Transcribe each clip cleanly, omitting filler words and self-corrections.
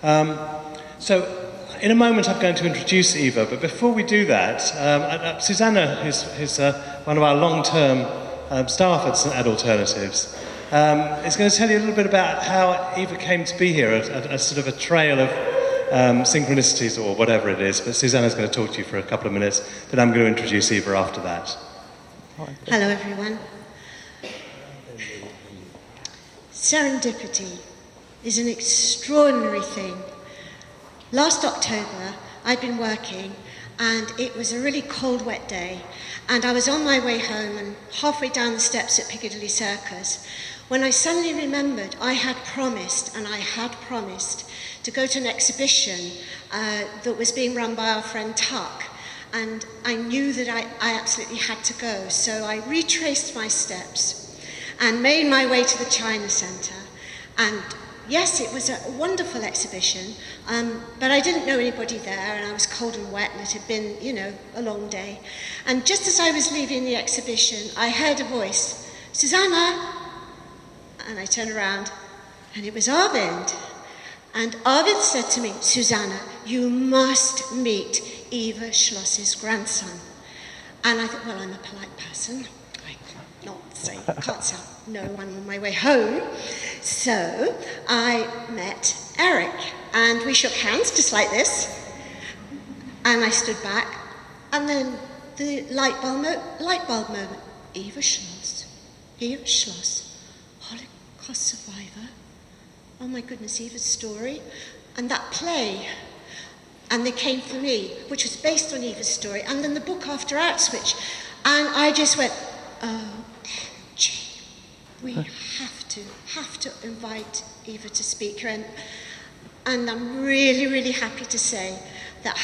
So in a moment I'm going to introduce Eva, but before we do that, Susanna, who's one of our long-term staff at St. Ed Alternatives, is going to tell you a little bit about how Eva came to be here, a sort of a trail of synchronicities or whatever it is, but Susanna's going to talk to you for a couple of minutes, then I'm going to introduce Eva after that. Hello everyone. Serendipity is an extraordinary thing. Last October, I'd been working and it was a really cold, wet day, and I was on my way home and halfway down the steps at Piccadilly Circus when I suddenly remembered I had promised to go to an exhibition that was being run by our friend Tuck, and I knew that I absolutely had to go. So I retraced my steps and made my way to the China Centre. And yes, it was a wonderful exhibition, but I didn't know anybody there, and I was cold and wet, and it had been, a long day. And just as I was leaving the exhibition, I heard a voice, "Susanna!" And I turned around, and it was Arvind. And Arvind said to me, "Susanna, you must meet Eva Schloss's grandson." And I thought, well, I'm a polite person. Can't say no on my way home. So I met Eric, and we shook hands just like this. And I stood back, and then the light bulb moment. Eva Schloss, Holocaust survivor. Oh my goodness, Eva's story. And that play, and They Came For Me, which was based on Eva's story, and then the book after Auschwitz. And I just went, OMG, we have to invite Eva to speak here. And I'm really, really happy to say that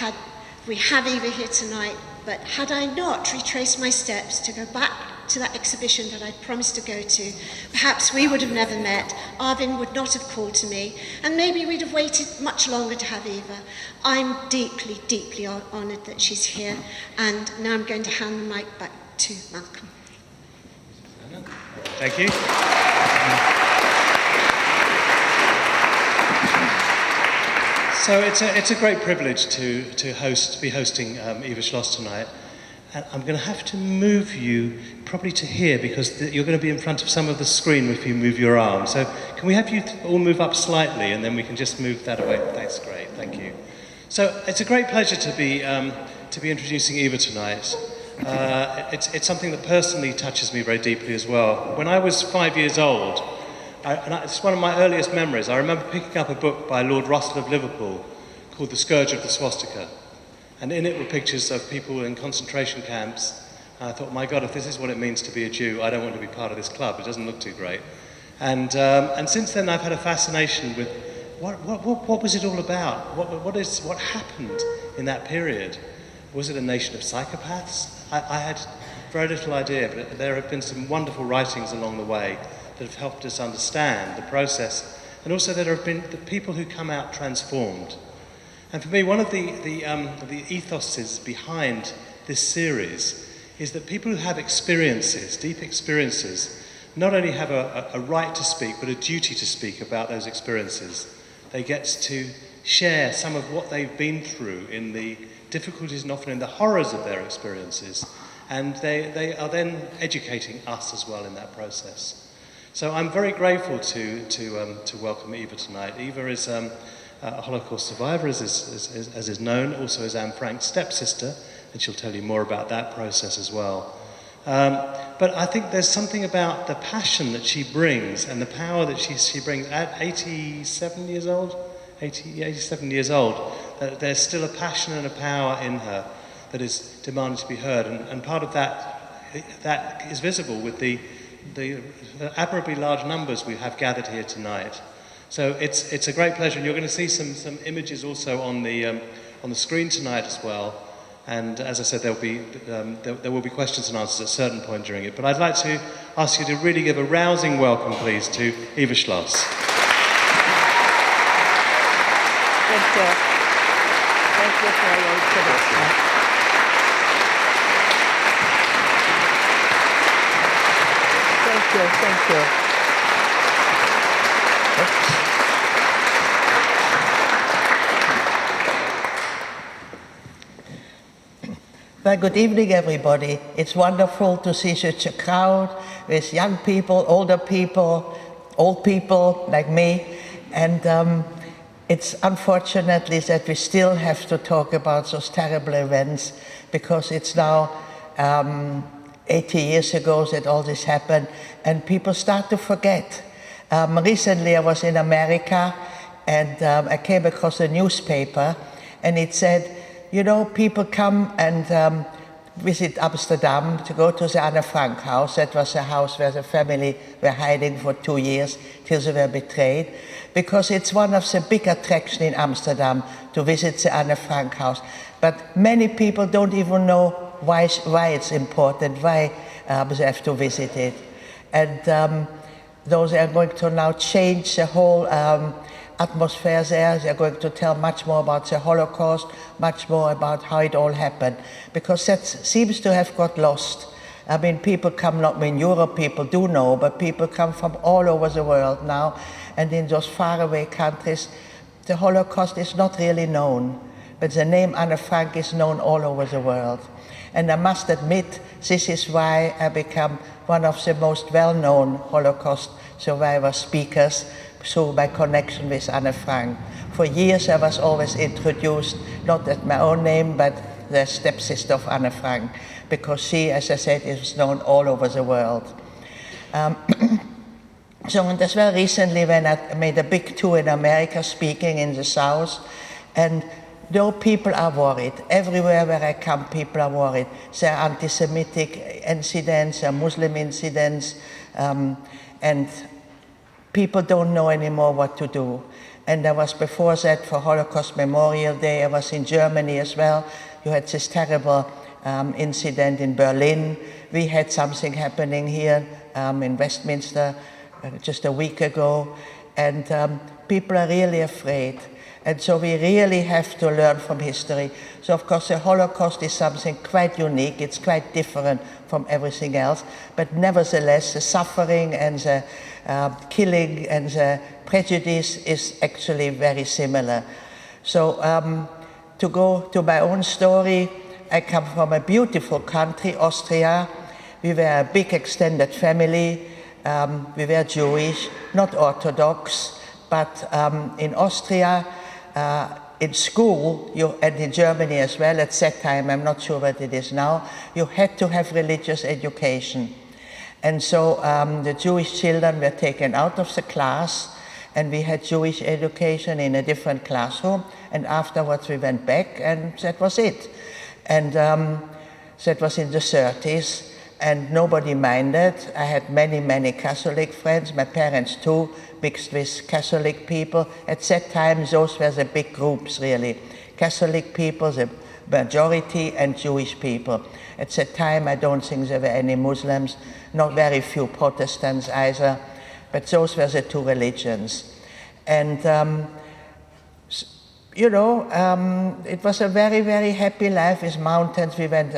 we have Eva here tonight, but had I not retraced my steps to go back to that exhibition that I'd promised to go to, perhaps we would have never met. Arvind would not have called to me, and maybe we'd have waited much longer to have Eva. I'm deeply, deeply honoured that she's here, and now I'm going to hand the mic back to Malcolm. Thank you. So it's a great privilege to be hosting Eva Schloss tonight. And I'm going to have to move you probably to here because you're going to be in front of some of the screen if you move your arm. So can we have you all move up slightly and then we can just move that away? That's great, thank you. So it's a great pleasure to be introducing Eva tonight. It's something that personally touches me very deeply as well. When I was 5 years old, it's one of my earliest memories. I remember picking up a book by Lord Russell of Liverpool called The Scourge of the Swastika. And in it were pictures of people in concentration camps. And I thought, my God, if this is what it means to be a Jew, I don't want to be part of this club. It doesn't look too great. And since then, I've had a fascination with what was it all about? What happened in that period? Was it a nation of psychopaths? I had very little idea, but there have been some wonderful writings along the way that have helped us understand the process, and also that there have been the people who come out transformed. And for me, one of the ethoses behind this series is that people who have experiences, deep experiences, not only have a right to speak, but a duty to speak about those experiences. They get to share some of what they've been through in the difficulties and often in the horrors of their experiences. And they are then educating us as well in that process. So I'm very grateful to welcome Eva tonight. Eva is a Holocaust survivor, as is known, also is Anne Frank's stepsister, and she'll tell you more about that process as well. But I think there's something about the passion that she brings and the power that she brings at 87 years old, there's still a passion and a power in her that is demanding to be heard, and part of that is visible with the admirably large numbers we have gathered here tonight. So it's a great pleasure, and you're going to see some images also on the screen tonight as well. And as I said, there will be questions and answers at a certain point during it. But I'd like to ask you to really give a rousing welcome, please, to Eva Schloss. Thank you. Thank you for your introduction. Thank you. Well, good evening, everybody. It's wonderful to see such a crowd with young people, older people, old people like me. And it's unfortunately that we still have to talk about those terrible events, because it's now 80 years ago that all this happened, and people start to forget. Recently I was in America, and I came across a newspaper, and it said, you know, people come and visit Amsterdam to go to the Anne Frank house. That was a house where the family were hiding for 2 years till they were betrayed, because it's one of the big attractions in Amsterdam to visit the Anne Frank house. But many people don't even know why it's important, why they have to visit it. And those are going to now change the whole atmosphere there. They're going to tell much more about the Holocaust, much more about how it all happened, because that seems to have got lost. I mean, people come, not in Europe, people do know, but people come from all over the world now, and in those faraway countries, the Holocaust is not really known, but the name Anne Frank is known all over the world. And I must admit, this is why I become one of the most well-known Holocaust survivor speakers, through my connection with Anne Frank. For years I was always introduced, not at my own name, but the stepsister of Anne Frank, because she, as I said, is known all over the world. So as well recently when I made a big tour in America, speaking in the South, and though people are worried, everywhere where I come people are worried. There are anti-Semitic incidents, there are Muslim incidents, and people don't know anymore what to do. And I was before that for Holocaust Memorial Day, I was in Germany as well. You had this terrible incident in Berlin. We had something happening here in Westminster just a week ago. And people are really afraid. And so we really have to learn from history. So of course the Holocaust is something quite unique, it's quite different from everything else, but nevertheless the suffering and the killing and the prejudice is actually very similar. So to go to my own story, I come from a beautiful country, Austria. We were a big extended family. We were Jewish, not Orthodox, but in Austria, in school, and in Germany as well, at that time, I'm not sure what it is now, you had to have religious education. And so the Jewish children were taken out of the class, and we had Jewish education in a different classroom, and afterwards we went back, and that was it. And that was in the 30s, and nobody minded. I had many, many Catholic friends, my parents too, mixed with Catholic people. At that time, those were the big groups, really. Catholic people, the majority, and Jewish people. At that time, I don't think there were any Muslims, not very few Protestants either, but those were the two religions. And, you know, it was a very, very happy life with mountains. We went,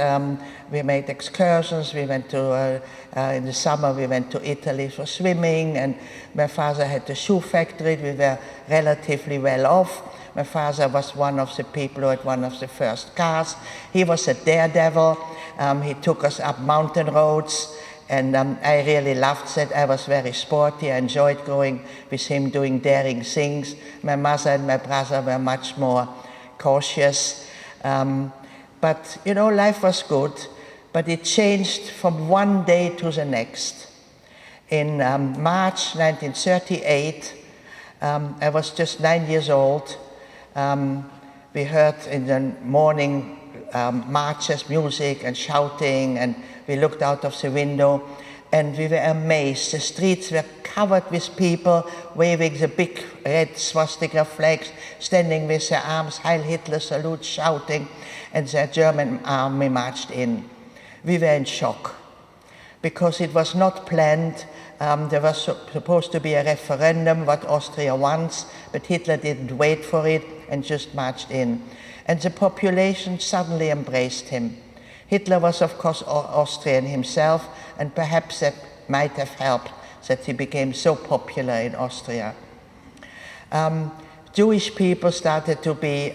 we made excursions, we went to, in the summer we went to Italy for swimming, and my father had a shoe factory. We were relatively well off. My father was one of the people who had one of the first cars. He was a daredevil. He took us up mountain roads, and I really loved that. I was very sporty. I enjoyed going with him, doing daring things. My mother and my brother were much more cautious. But, you know, life was good, but it changed from one day to the next. In March 1938, I was just 9 years old. We heard in the morning marches, music and shouting, and we looked out of the window and we were amazed. The streets were covered with people waving the big red swastika flags, standing with their arms, Heil Hitler salute, shouting, and the German army marched in. We were in shock because it was not planned. There was supposed to be a referendum what Austria wants, but Hitler didn't wait for it and just marched in. And the population suddenly embraced him. Hitler was, of course, Austrian himself, and perhaps that might have helped that he became so popular in Austria. Jewish people started to be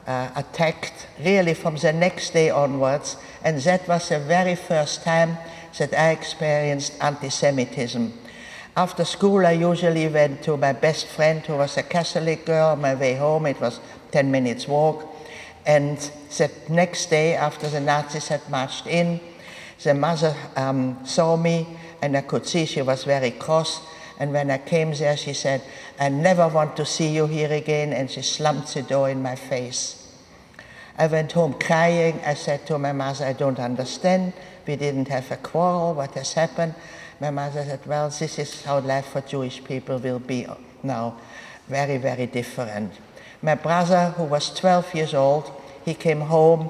attacked really from the next day onwards, and that was the very first time that I experienced anti-Semitism. After school, I usually went to my best friend, who was a Catholic girl. On my way home, it was 10 minutes walk. And the next day, after the Nazis had marched in, the mother saw me, and I could see she was very cross. And when I came there, she said, "I never want to see you here again," and she slammed the door in my face. I went home crying. I said to my mother, "I don't understand. We didn't have a quarrel. What has happened?" My mother said, "Well, this is how life for Jewish people will be now. Very, very different." My brother, who was 12 years old, he came home.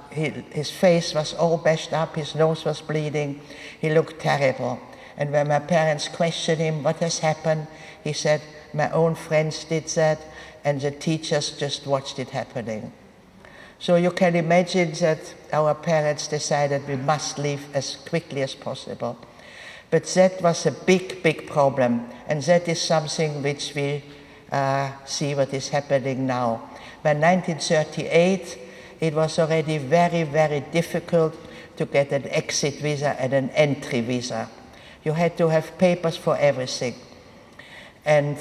His face was all bashed up. His nose was bleeding. He looked terrible. And when my parents questioned him, "What has happened?" he said, "My own friends did that, and the teachers just watched it happening." So you can imagine that our parents decided we must leave as quickly as possible. But that was a big, big problem, and that is something which we see what is happening now. By 1938, it was already very, very difficult to get an exit visa and an entry visa. You had to have papers for everything. And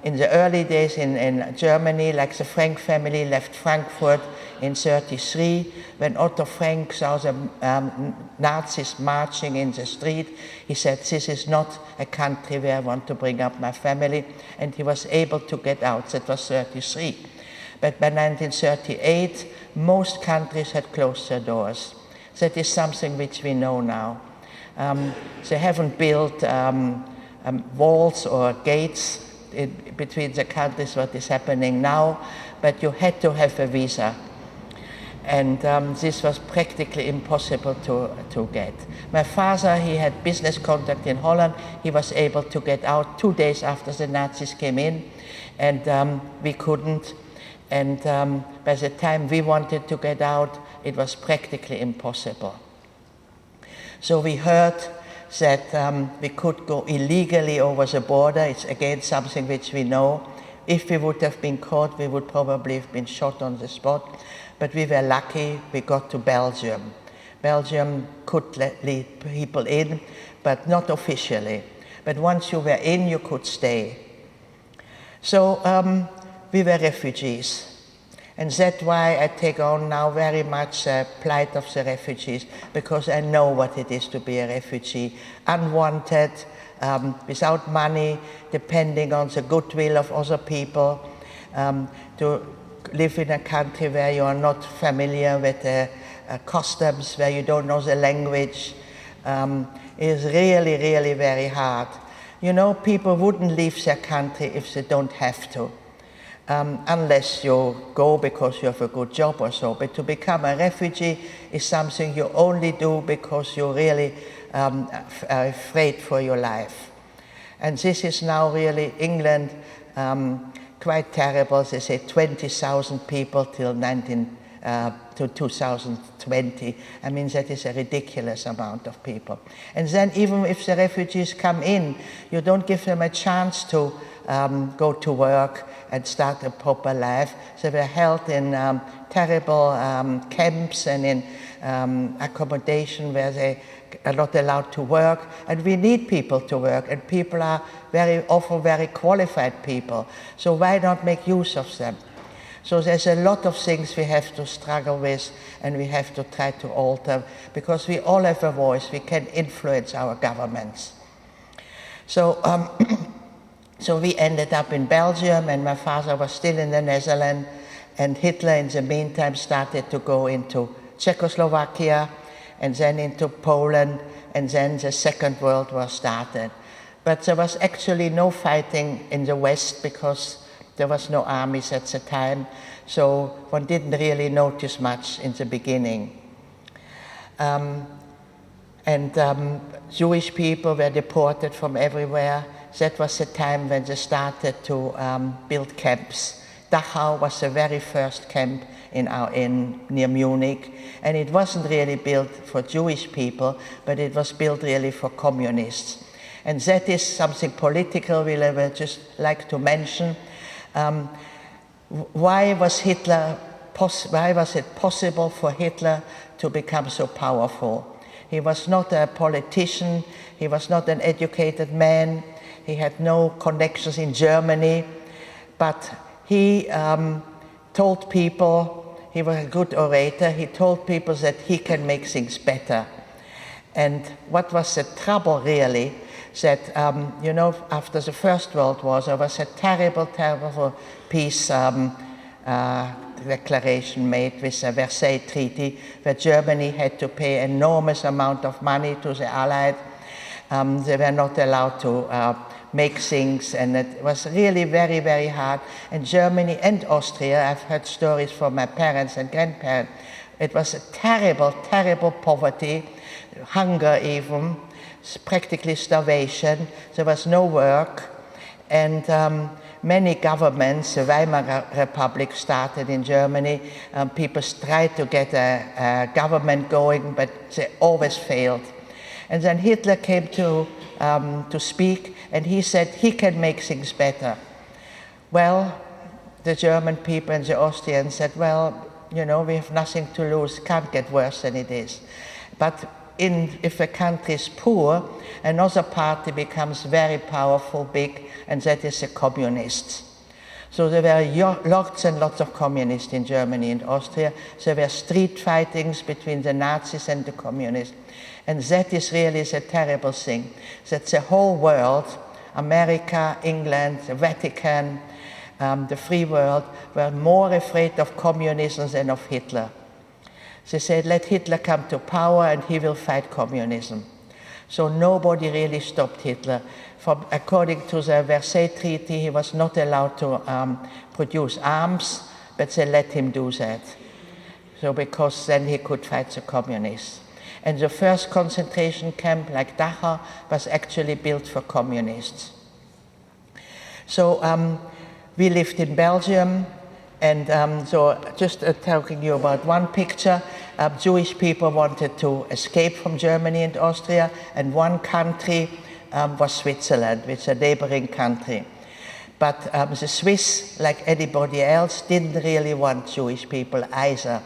in the early days in Germany, like the Frank family left Frankfurt in 1933, when Otto Frank saw the Nazis marching in the street, he said, "This is not a country where I want to bring up my family," and he was able to get out. That was 1933. But by 1938, most countries had closed their doors. That is something which we know now. They haven't built walls or gates between the countries, what is happening now, but you had to have a visa. And this was practically impossible to get. My father, he had business contact in Holland. He was able to get out 2 days after the Nazis came in, and we couldn't. And by the time we wanted to get out, it was practically impossible. So we heard that we could go illegally over the border. It's again something which we know. If we would have been caught, we would probably have been shot on the spot. But we were lucky, we got to Belgium. Belgium could let people in, but not officially. But once you were in, you could stay. So we were refugees. And that's why I take on now very much the plight of the refugees, because I know what it is to be a refugee. Unwanted, without money, depending on the goodwill of other people, to live in a country where you are not familiar with the customs, where you don't know the language, is really, really very hard. You know, people wouldn't leave their country if they don't have to. Unless you go because you have a good job or so. But to become a refugee is something you only do because you really are afraid for your life. And this is now really England, quite terrible. They say 20,000 people till 2020. I mean, that is a ridiculous amount of people. And then even if the refugees come in, you don't give them a chance to go to work and start a proper life. They were held in terrible camps and in accommodation where they are not allowed to work. And we need people to work, and people are very often very qualified people. So why not make use of them? So there's a lot of things we have to struggle with, and we have to try to alter, because we all have a voice. We can influence our governments. So so we ended up in Belgium, and my father was still in the Netherlands, and Hitler in the meantime started to go into Czechoslovakia, and then into Poland, and then the Second World War started. But there was actually no fighting in the West because there was no armies at the time, so one didn't really notice much in the beginning. Jewish people were deported from everywhere. That was the time when they started to build camps. Dachau was the very first camp near Munich, and it wasn't really built for Jewish people, but it was built really for communists. And that is something political we would just like to mention. why was it possible for Hitler to become so powerful? He was not a politician, he was not an educated man, he had no connections in Germany, but he told people, he was a good orator, he told people that he can make things better. And what was the trouble really, that, after the First World War, there was a terrible, terrible peace declaration made with the Versailles Treaty, where Germany had to pay enormous amount of money to the Allies. They were not allowed to make things, and it was really very, very hard. And Germany and Austria, I've heard stories from my parents and grandparents, it was a terrible, terrible poverty, hunger even, practically starvation. There was no work, and many governments, the Weimar Republic started in Germany, people tried to get a government going, but they always failed. And then Hitler came to speak, and he said he can make things better. Well, the German people and the Austrians said, well, we have nothing to lose, can't get worse than it is. But if a country is poor, another party becomes very powerful, big, and that is the communists. So there were lots and lots of communists in Germany and Austria. There were street fightings between the Nazis and the communists. And that is really the terrible thing, that the whole world, America, England, the Vatican, the free world, were more afraid of communism than of Hitler. They said, let Hitler come to power and he will fight communism. So nobody really stopped Hitler. According to the Versailles Treaty, he was not allowed to produce arms, but they let him do that. So because then he could fight the communists. And the first concentration camp, like Dachau, was actually built for communists. So we lived in Belgium, and so just telling you about one picture, Jewish people wanted to escape from Germany and Austria, and one country was Switzerland, which is a neighboring country. But the Swiss, like anybody else, didn't really want Jewish people either.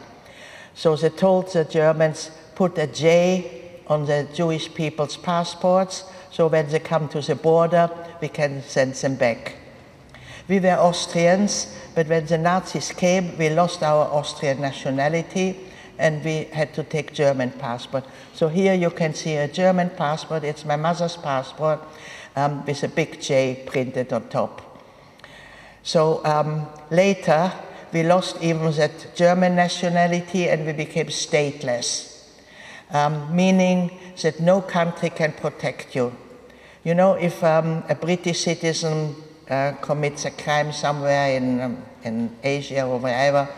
So they told the Germans, put a J on the Jewish people's passports, so when they come to the border, we can send them back. We were Austrians, but when the Nazis came, we lost our Austrian nationality, and we had to take German passport. So here you can see a German passport. It's my mother's passport with a big J printed on top. So later, we lost even that German nationality and we became stateless, meaning that no country can protect you. You know, if a British citizen commits a crime somewhere in Asia or wherever,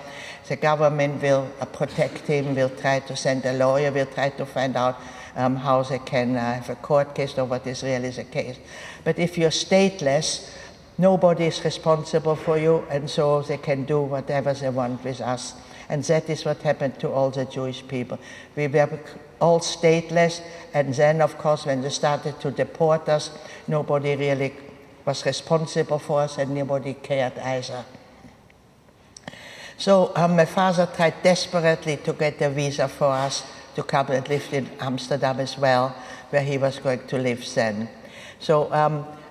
the government will protect him, will try to send a lawyer, will try to find out how they can have a court case or what is really the case. But if you're stateless, nobody is responsible for you, and so they can do whatever they want with us. And that is what happened to all the Jewish people. We were all stateless, and then, of course, when they started to deport us, nobody really was responsible for us, and nobody cared either. So my father tried desperately to get a visa for us to come and live in Amsterdam as well, where he was going to live then. So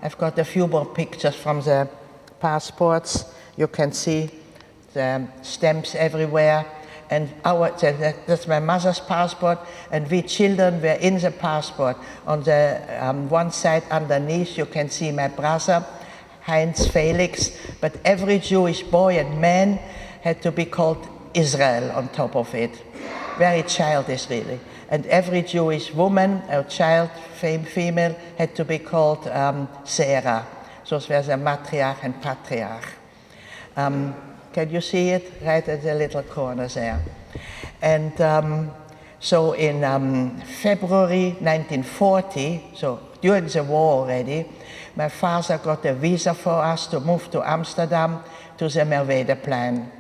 I've got a few more pictures from the passports. You can see the stamps everywhere. And that's my mother's passport, and we children were in the passport. On the one side underneath, you can see my brother, Heinz Felix, but every Jewish boy and man had to be called Israel on top of it. Very childish, really. And every Jewish woman or child, female, had to be called Sarah. So it was a matriarch and patriarch. Can you see it? Right at the little corner there. And so in February 1940, so during the war already, my father got a visa for us to move to Amsterdam to the Merwede plan.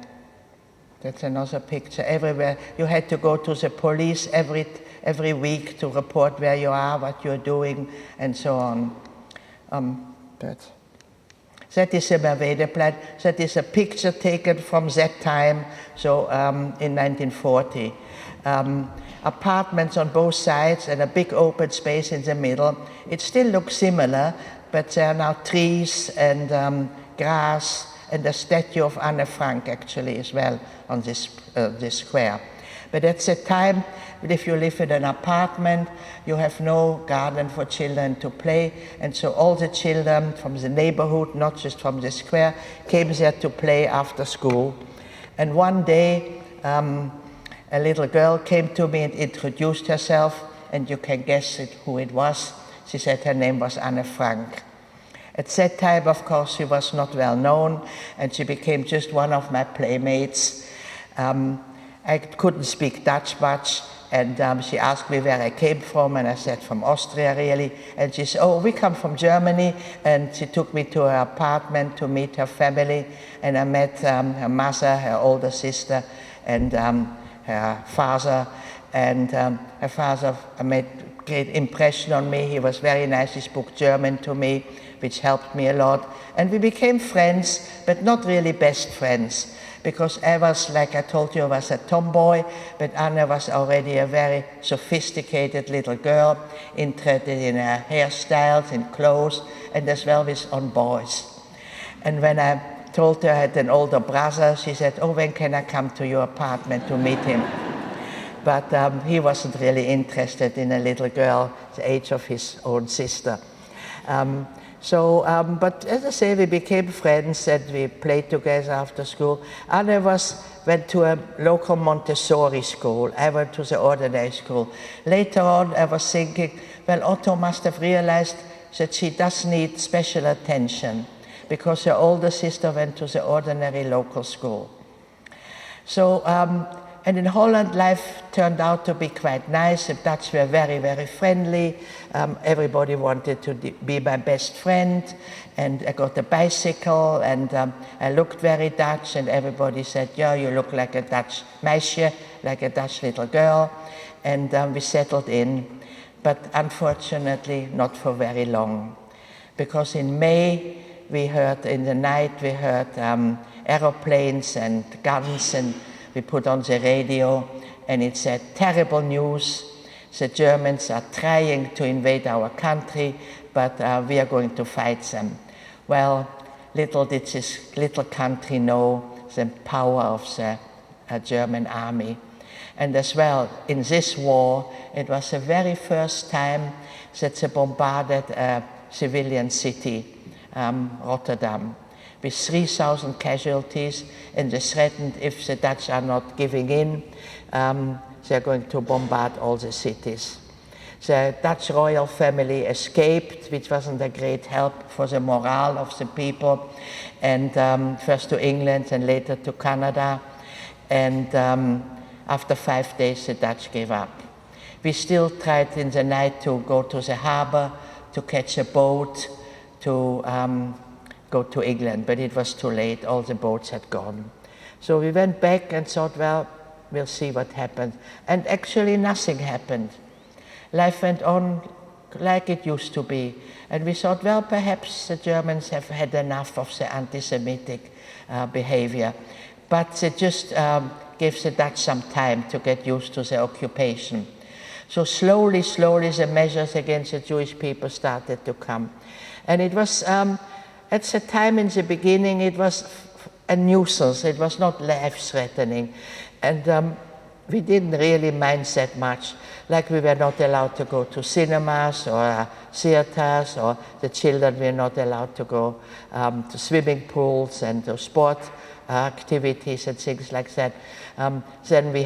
That's another picture. Everywhere you had to go to the police every week to report where you are, what you're doing, and so on. But That is a Mervedeplein. That is a picture taken from that time, so in 1940. Apartments on both sides and a big open space in the middle. It still looks similar, but there are now trees and grass and a statue of Anne Frank actually as well on this square. But at the time, if you live in an apartment, you have no garden for children to play, and so all the children from the neighborhood, not just from the square, came there to play after school. And one day, a little girl came to me and introduced herself, and you can guess who it was. She said her name was Anne Frank. At that time, of course, she was not well known, and she became just one of my playmates. I couldn't speak Dutch much, and she asked me where I came from, and I said, from Austria, really. And she said, oh, we come from Germany, and she took me to her apartment to meet her family, and I met her mother, her older sister, and her father, and her father made a great impression on me. He was very nice. He spoke German to me, which helped me a lot. And we became friends, but not really best friends, because I was, like I told you, I was a tomboy, but Anna was already a very sophisticated little girl, interested in her hairstyles and clothes, and as well as on boys. And when I told her I had an older brother, she said, oh, when can I come to your apartment to meet him? But he wasn't really interested in a little girl the age of his own sister. But as I say, we became friends and we played together after school. Anna went to a local Montessori school. I went to the ordinary school. Later on, I was thinking, well, Otto must have realized that she does need special attention, because her older sister went to the ordinary local school. So, and in Holland, life turned out to be quite nice. The Dutch were very, very friendly. Everybody wanted to be my best friend. And I got a bicycle, and I looked very Dutch, and everybody said, yeah, you look like a Dutch meisje, like a Dutch little girl. And we settled in, but unfortunately not for very long. Because in May, in the night, we heard aeroplanes and guns, and we put on the radio, and it said, terrible news, the Germans are trying to invade our country, but we are going to fight them. Well, little did this little country know the power of the German army. And as well, in this war, it was the very first time that they bombarded a civilian city, Rotterdam, with 3,000 casualties, and they threatened if the Dutch are not giving in, they're going to bombard all the cities. The Dutch royal family escaped, which wasn't a great help for the morale of the people, and first to England and later to Canada. And after 5 days, the Dutch gave up. We still tried in the night to go to the harbor, to catch a boat, to go to England, but it was too late. All the boats had gone. So we went back and thought, well, we'll see what happens. And actually nothing happened. Life went on like it used to be. And we thought, well, perhaps the Germans have had enough of the anti-Semitic behavior. But they just gave the Dutch some time to get used to the occupation. So slowly, the measures against the Jewish people started to come. And it was, at the time in the beginning, it was a nuisance. It was not life-threatening. And we didn't really mind that much. Like we were not allowed to go to cinemas or theaters, or the children were not allowed to go to swimming pools and to sport activities and things like that. Then we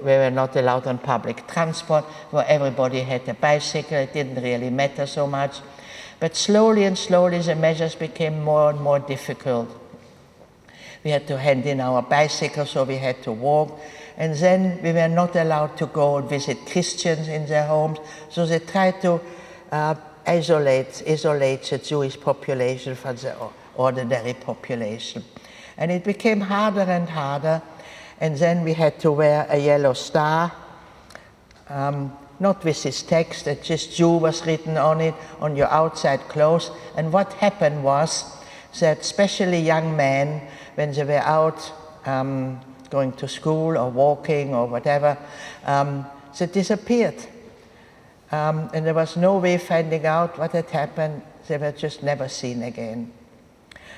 were not allowed on public transport, where everybody had a bicycle. It didn't really matter so much. But slowly the measures became more and more difficult. We had to hand in our bicycles, so we had to walk. And then we were not allowed to go and visit Christians in their homes. So they tried to isolate the Jewish population from the ordinary population. And it became harder and harder. And then we had to wear a yellow star, not with this text, that just Jew was written on it, on your outside clothes. And what happened was that especially young men, when they were out going to school or walking or whatever, they disappeared. And there was no way finding out what had happened. They were just never seen again.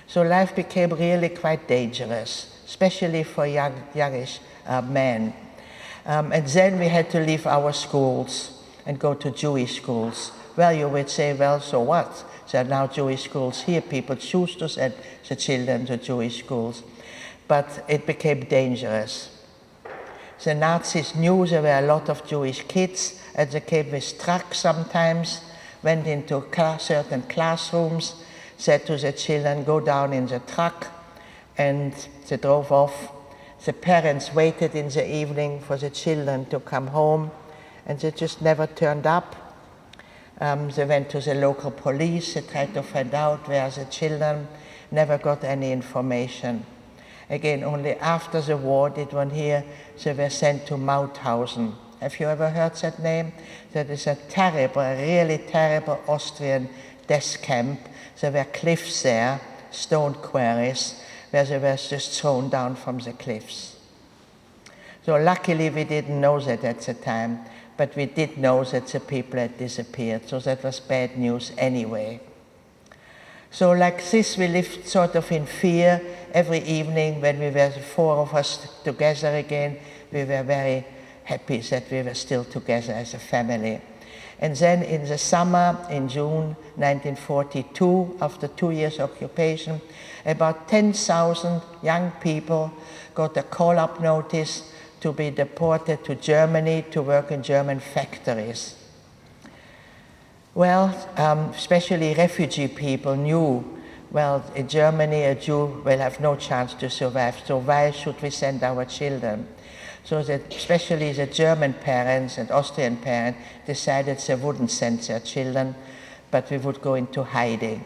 So life became really quite dangerous, especially for youngish men. And then we had to leave our schools and go to Jewish schools. Well, you would say, well, so what? There are now Jewish schools here. People choose to send the children to Jewish schools. But it became dangerous. The Nazis knew there were a lot of Jewish kids, and they came with trucks sometimes, went into certain classrooms, said to the children, go down in the truck, and they drove off. The parents waited in the evening for the children to come home, and they just never turned up. They went to the local police, they tried to find out where the children, never got any information. Again, only after the war did one hear they were sent to Mauthausen. Have you ever heard that name? That is a really terrible Austrian death camp. There were cliffs there, stone quarries, where they were just thrown down from the cliffs. So luckily we didn't know that at the time, but we did know that the people had disappeared, so that was bad news anyway. So like this, we lived sort of in fear. Every evening when we were the four of us together again, we were very happy that we were still together as a family. And then in the summer, in June 1942, after 2 years occupation, about 10,000 young people got a call-up notice to be deported to Germany to work in German factories. Well, especially refugee people knew, well, in Germany a Jew will have no chance to survive, so why should we send our children? So that especially the German parents and Austrian parents decided they wouldn't send their children, but we would go into hiding.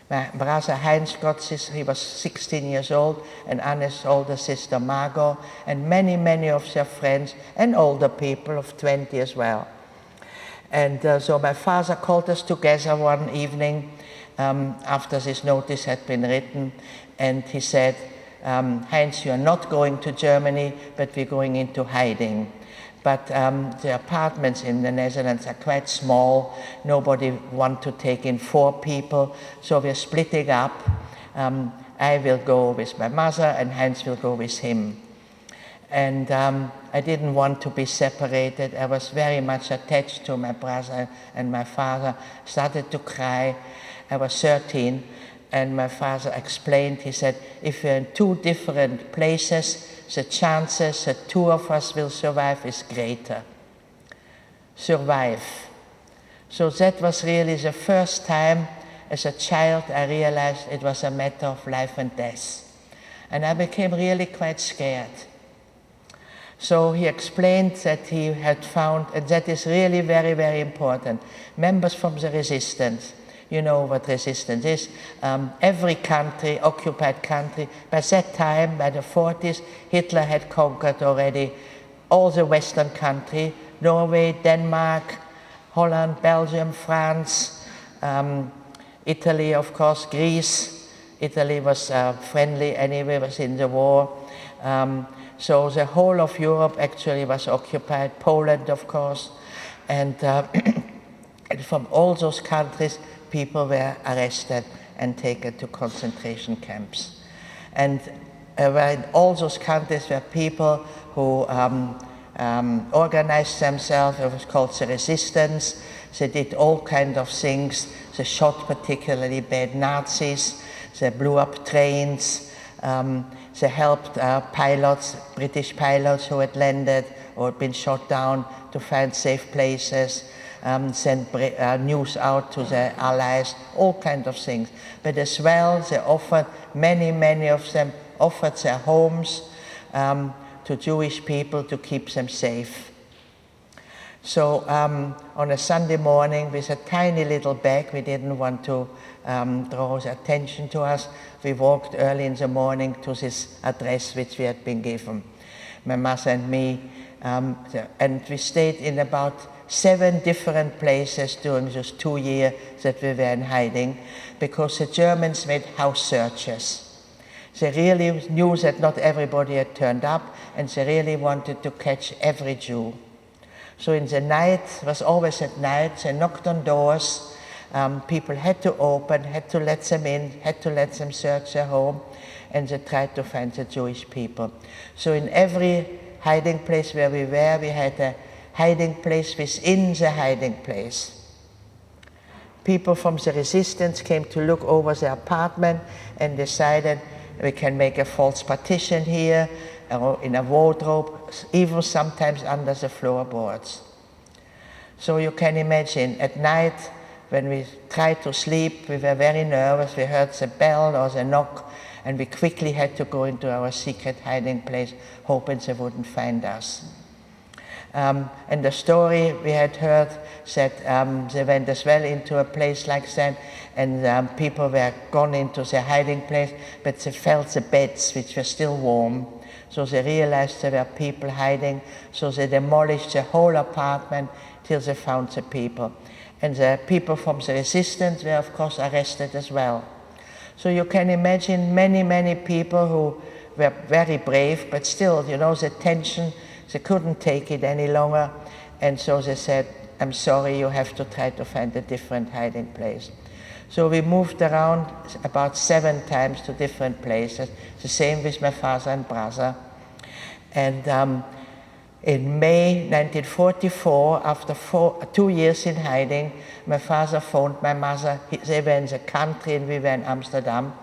My brother Heinz got this, he was 16 years old, and Anne's older sister Margot, and many, many of their friends, and older people of 20 as well. And so my father called us together one evening after this notice had been written, and he said, Heinz, you're not going to Germany, but we're going into hiding. But the apartments in the Netherlands are quite small. Nobody wants to take in 4 people, so we're splitting up. I will go with my mother, and Heinz will go with him. And I didn't want to be separated. I was very much attached to my brother and my father. Started to cry. I was 13, and my father explained, he said, if we're in 2 different places, the chances that 2 of us will survive is greater. Survive. So that was really the first time as a child I realized it was a matter of life and death. And I became really quite scared. So he explained that he had found, and that is really very, very important, members from the resistance. You know what resistance is. Every country, occupied country, by that time, by the 40s, Hitler had conquered already all the Western countries, Norway, Denmark, Holland, Belgium, France, Italy, of course, Greece. Italy was friendly anyway, was in the war. So the whole of Europe actually was occupied, Poland, of course, and from all those countries, people were arrested and taken to concentration camps. And in all those countries were people who organized themselves. It was called the resistance. They did all kinds of things. They shot particularly bad Nazis. They blew up trains. They helped pilots, British pilots who had landed or had been shot down to find safe places. Sent news out to their allies, all kinds of things. But as well, they offered, many of them offered their homes to Jewish people to keep them safe. So on a Sunday morning, with a tiny little bag, we didn't want to draw the attention to us. We walked early in the morning to this address which we had been given, my mother and me, and we stayed in about 7 different places during those 2 years that we were in hiding, because the Germans made house searches. They really knew that not everybody had turned up, and they really wanted to catch every Jew. So in the night, it was always at night, they knocked on doors, people had to open, had to let them in, had to let them search their home, and they tried to find the Jewish people. So in every hiding place where we were, we had a hiding place within the hiding place. People from the resistance came to look over the apartment and decided we can make a false partition here, or in a wardrobe, even sometimes under the floorboards. So you can imagine, at night, when we tried to sleep, we were very nervous. We heard the bell or the knock, and we quickly had to go into our secret hiding place, hoping they wouldn't find us. And the story we had heard said they went as well into a place like that, and people were gone into their hiding place, but they felt the beds, which were still warm. So they realized there were people hiding, so they demolished the whole apartment till they found the people. And the people from the resistance were, of course, arrested as well. So you can imagine many, many people who were very brave, but still, you know, the tension, they couldn't take it any longer. And so they said, I'm sorry, you have to try to find a different hiding place. So we moved around about 7 times to different places, the same with my father and brother. And in May 1944, after 2 years in hiding, my father phoned my mother. They were in the country and we were in Amsterdam,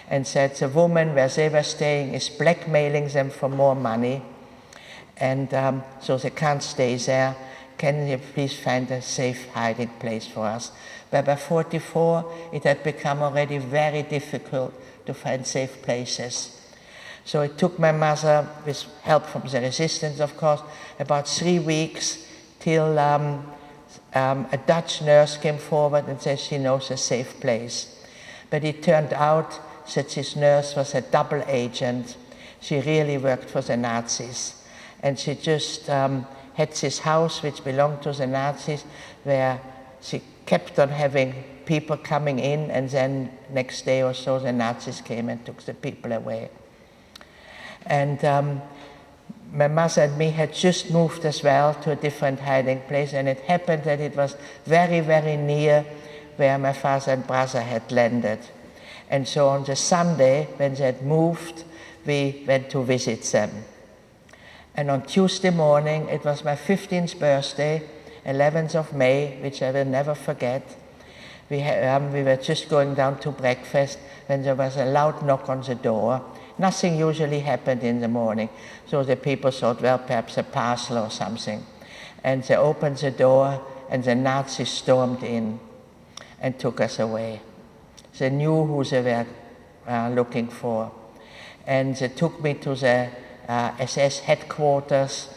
and said the woman where they were staying is blackmailing them for more money, and so they can't stay there. Can you please find a safe hiding place for us? But by 1944, it had become already very difficult to find safe places. So it took my mother, with help from the resistance, of course, about 3 weeks till a Dutch nurse came forward and said she knows a safe place. But it turned out that this nurse was a double agent. She really worked for the Nazis. And she just had this house which belonged to the Nazis, where she kept on having people coming in, and then next day or so the Nazis came and took the people away. And my mother and me had just moved as well to a different hiding place, and it happened that it was very, very near where my father and brother had landed. And so on the Sunday, when they had moved, we went to visit them. And on Tuesday morning, it was my 15th birthday, 11th of May, which I will never forget. We were just going down to breakfast when there was a loud knock on the door. Nothing usually happened in the morning, so the people thought, well, perhaps a parcel or something. And they opened the door, and the Nazis stormed in and took us away. They knew who they were looking for. And they took me to the SS headquarters,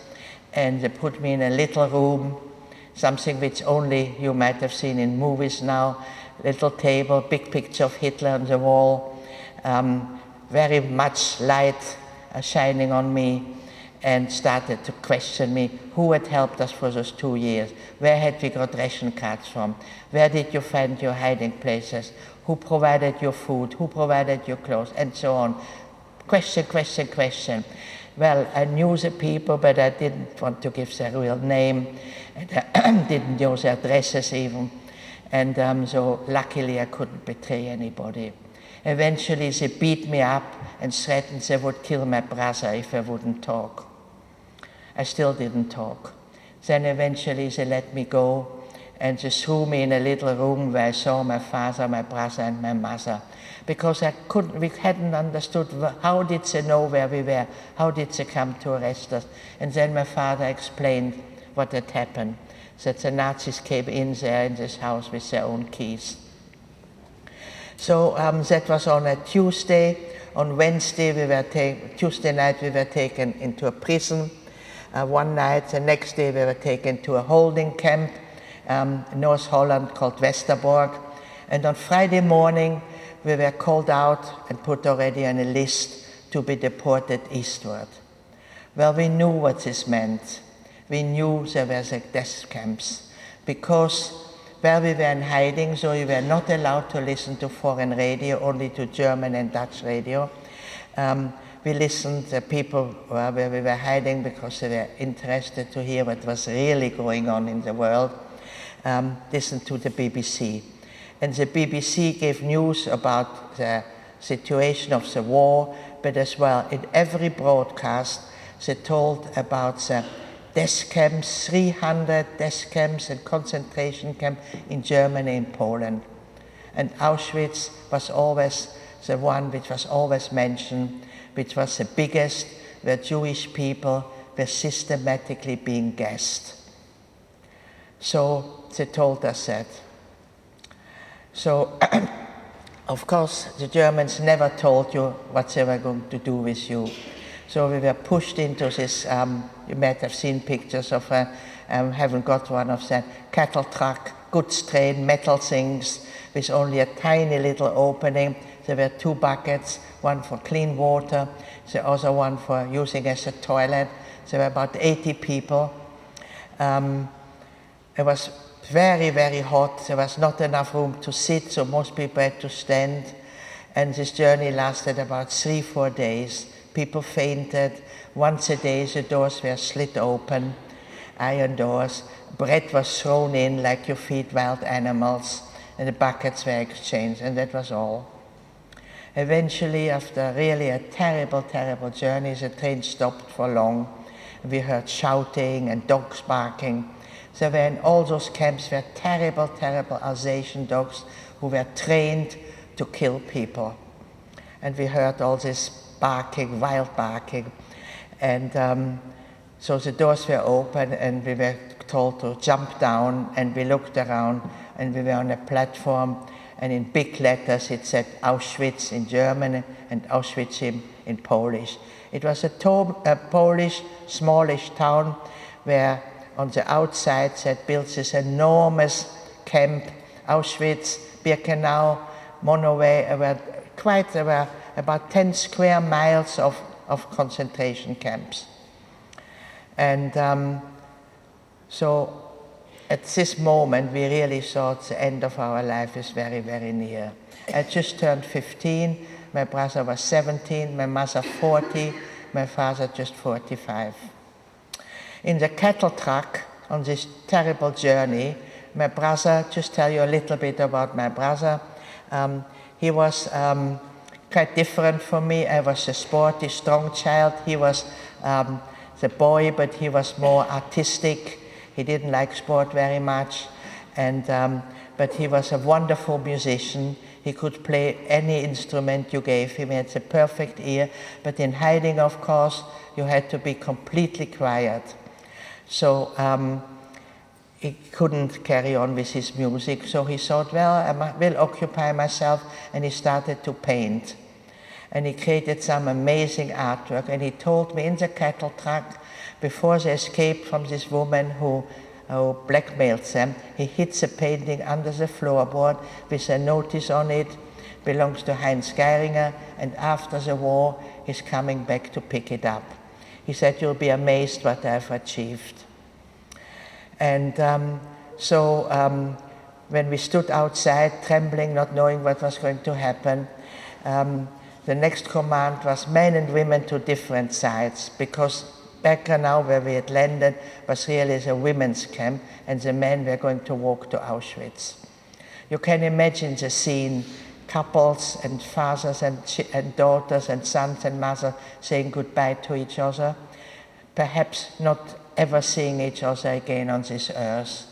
and they put me in a little room, something which only you might have seen in movies now, little table, big picture of Hitler on the wall, very much light shining on me, and started to question me, who had helped us for those 2 years, where had we got ration cards from, where did you find your hiding places, who provided your food, who provided your clothes, and so on. Question, question, question. Well, I knew the people, but I didn't want to give their real name, and I didn't know their addresses even, and so luckily I couldn't betray anybody. Eventually they beat me up and threatened they would kill my brother if I wouldn't talk. I still didn't talk. Then eventually they let me go, and they threw me in a little room where I saw my father, my brother, and my mother. Because we hadn't understood how did they know where we were, how did they come to arrest us. And then my father explained what had happened, that the Nazis came in there in this house with their own keys. So that was on a Tuesday. On Wednesday, Tuesday night, we were taken into a prison. One night, the next day, we were taken to a holding camp in North Holland called Westerbork. And on Friday morning, we were called out and put already on a list to be deported eastward. Well, we knew what this meant. we knew there were the death camps, because where we were in hiding, so we were not allowed to listen to foreign radio, only to German and Dutch radio. We listened to people where we were hiding because they were interested to hear what was really going on in the world. Listened to the BBC. And the BBC gave news about the situation of the war, but as well in every broadcast they told about the death camps, 300 death camps and concentration camps in Germany and Poland. And Auschwitz was always the one which was always mentioned, which was the biggest, where Jewish people were systematically being gassed. So they told us that. So, of course, the Germans never told you what they were going to do with you. So we were pushed into this, you might have seen pictures of, haven't got one of that, cattle truck, goods train, metal things, with only a tiny little opening. There were 2 buckets, one for clean water, the other one for using as a toilet. There were about 80 people. It was very, very hot. There was not enough room to sit, so most people had to stand. And this journey lasted about 3-4 days. People fainted. Once a day, the doors were slit open, iron doors. Bread was thrown in like you feed wild animals, and the buckets were exchanged, and that was all. Eventually, after really a terrible, terrible journey, the train stopped for long. We heard shouting and dogs barking. There were in all those camps were terrible, terrible Alsatian dogs who were trained to kill people. And we heard all this barking, wild barking. And so the doors were open and we were told to jump down, and we looked around and we were on a platform, and in big letters it said Auschwitz in German and Auschwitz in Polish. It was a Polish, smallish town where on the outside they had built this enormous camp, Auschwitz, Birkenau, Monoway. There were about 10 square miles of concentration camps. And so at this moment, we really thought the end of our life is very, very near. I just turned 15, my brother was 17, my mother 40, my father just 45. In the cattle truck on this terrible journey, my brother, just tell you a little bit about my brother. He was quite different from me. I was a sporty, strong child. He was the boy, but he was more artistic. He didn't like sport very much, but he was a wonderful musician. He could play any instrument you gave him. He had the perfect ear, but in hiding, of course, you had to be completely quiet. So he couldn't carry on with his music, so he thought, well, I will occupy myself, and he started to paint. And he created some amazing artwork, and he told me in the cattle truck, before they escaped from this woman who blackmailed them, he hid the painting under the floorboard with a notice on it, belongs to Heinz Geiringer, and after the war, he's coming back to pick it up. He said, you'll be amazed what I've achieved. And so when we stood outside, trembling, not knowing what was going to happen, the next command was men and women to different sides, because Birkenau, where we had landed, was really a women's camp, and the men were going to walk to Auschwitz. You can imagine the scene, couples and fathers and daughters and sons and mothers saying goodbye to each other, perhaps not ever seeing each other again on this earth.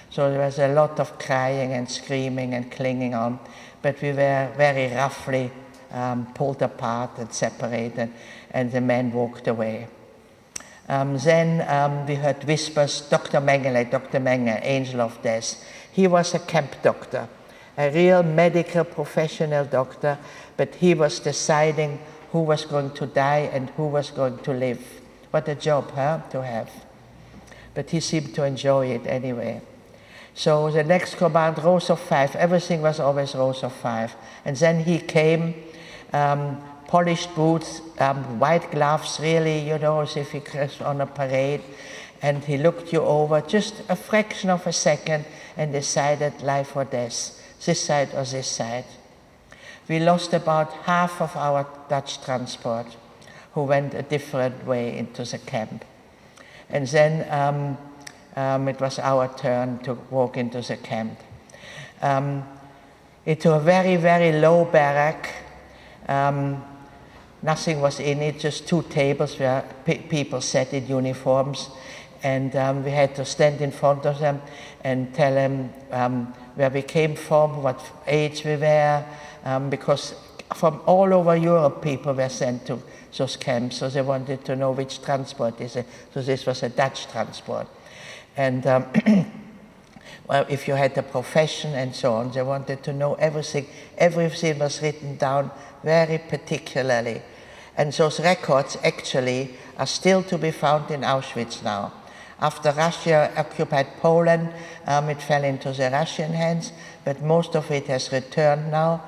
So there was a lot of crying and screaming and clinging on, but we were very roughly pulled apart and separated, and the men walked away. Then we heard whispers, Dr. Mengele, angel of death. He was a camp doctor, a real medical professional doctor, but he was deciding who was going to die and who was going to live. What a job, to have. But he seemed to enjoy it anyway. So the next command, rows of 5, everything was always rows of 5. And then he came, polished boots, white gloves, really, as if he was on a parade. and he looked you over just a fraction of a second and decided life or death, this side or this side. We lost about half of our Dutch transport who went a different way into the camp. And then it was our turn to walk into the camp. Into a very, very low barrack. Nothing was in it, just 2 tables where people sat in uniforms. And we had to stand in front of them and tell them where we came from, what age we were, because from all over Europe people were sent to those camps, so they wanted to know which transport is it. So this was a Dutch transport. And well, if you had a profession and so on, they wanted to know everything. Everything was written down very particularly. And those records actually are still to be found in Auschwitz now. After Russia occupied Poland, it fell into the Russian hands, but most of it has returned now.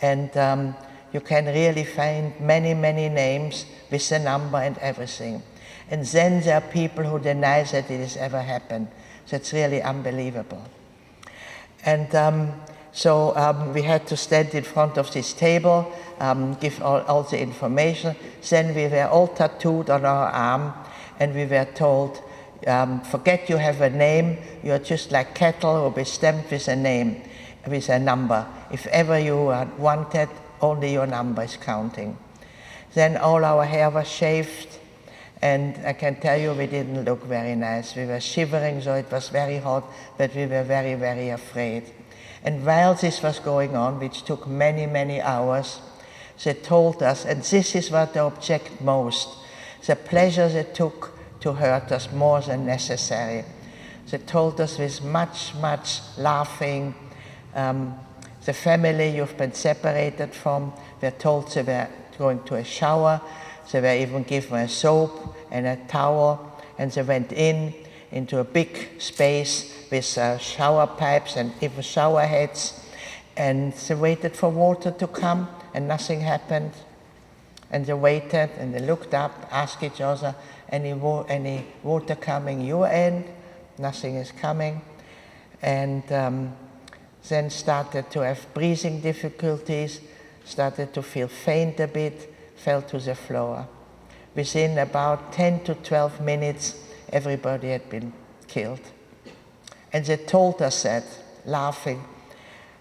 And you can really find many, many names with the number and everything. And then there are people who deny that it has ever happened. That's really unbelievable. And so we had to stand in front of this table, give all the information. Then we were all tattooed on our arm, and we were told, forget you have a name, you're just like cattle who will be stamped with a name, with a number. If ever you are wanted, only your number is counting. Then all our hair was shaved, and I can tell you we didn't look very nice. We were shivering, so it was very hot, but we were very, very afraid. And while this was going on, which took many, many hours, they told us, and this is what they object most, the pleasure they took to hurt us more than necessary. They told us with much, much laughing. The family you've been separated from were told they were going to a shower. They were even given a soap and a towel, and they went into a big space with shower pipes and even shower heads, and they waited for water to come, and nothing happened. And they waited, and they looked up, asked each other, any water coming your end? Nothing is coming. And then started to have breathing difficulties, started to feel faint a bit, fell to the floor. Within about 10 to 12 minutes, everybody had been killed. And they told us that, laughing.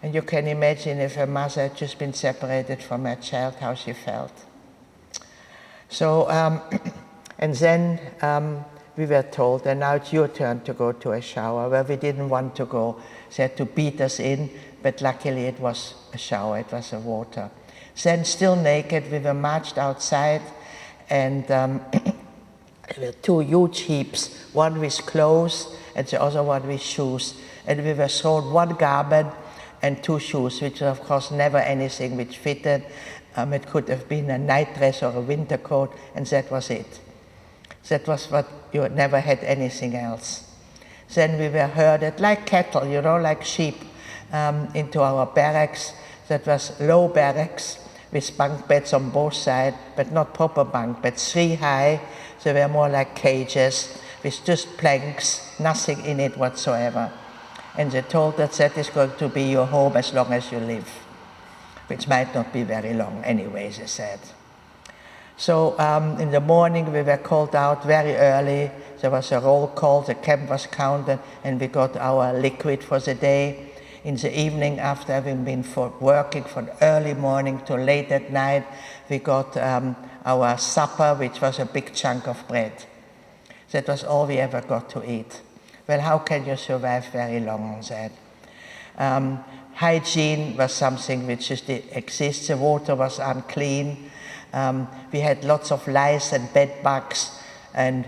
And you can imagine if a mother had just been separated from her child, how she felt. So, and then we were told, and now it's your turn to go to a shower, where we didn't want to go. They had to beat us in, but luckily it was a shower, it was a water. Then, still naked, we were marched outside, and there were 2 huge heaps, one with clothes and the other one with shoes. And we were thrown 1 garment and 2 shoes, which was of course never anything which fitted. It could have been a night dress or a winter coat, and that was it. That was what you never had anything else. Then we were herded like cattle, you know, like sheep, into our barracks. That was low barracks with bunk beds on both sides, but not proper bunk beds, 3 high. They were more like cages with just planks, nothing in it whatsoever. And they told us that is going to be your home as long as you live, which might not be very long anyway, they said. So in the morning we were called out very early. There was a roll call, the camp was counted, and we got our liquid for the day. In the evening, after having been working from early morning to late at night, we got our supper, which was a big chunk of bread. That was all we ever got to eat. Well, how can you survive very long on that? Hygiene was something which just exists. The water was unclean. We had lots of lice and bed bugs, and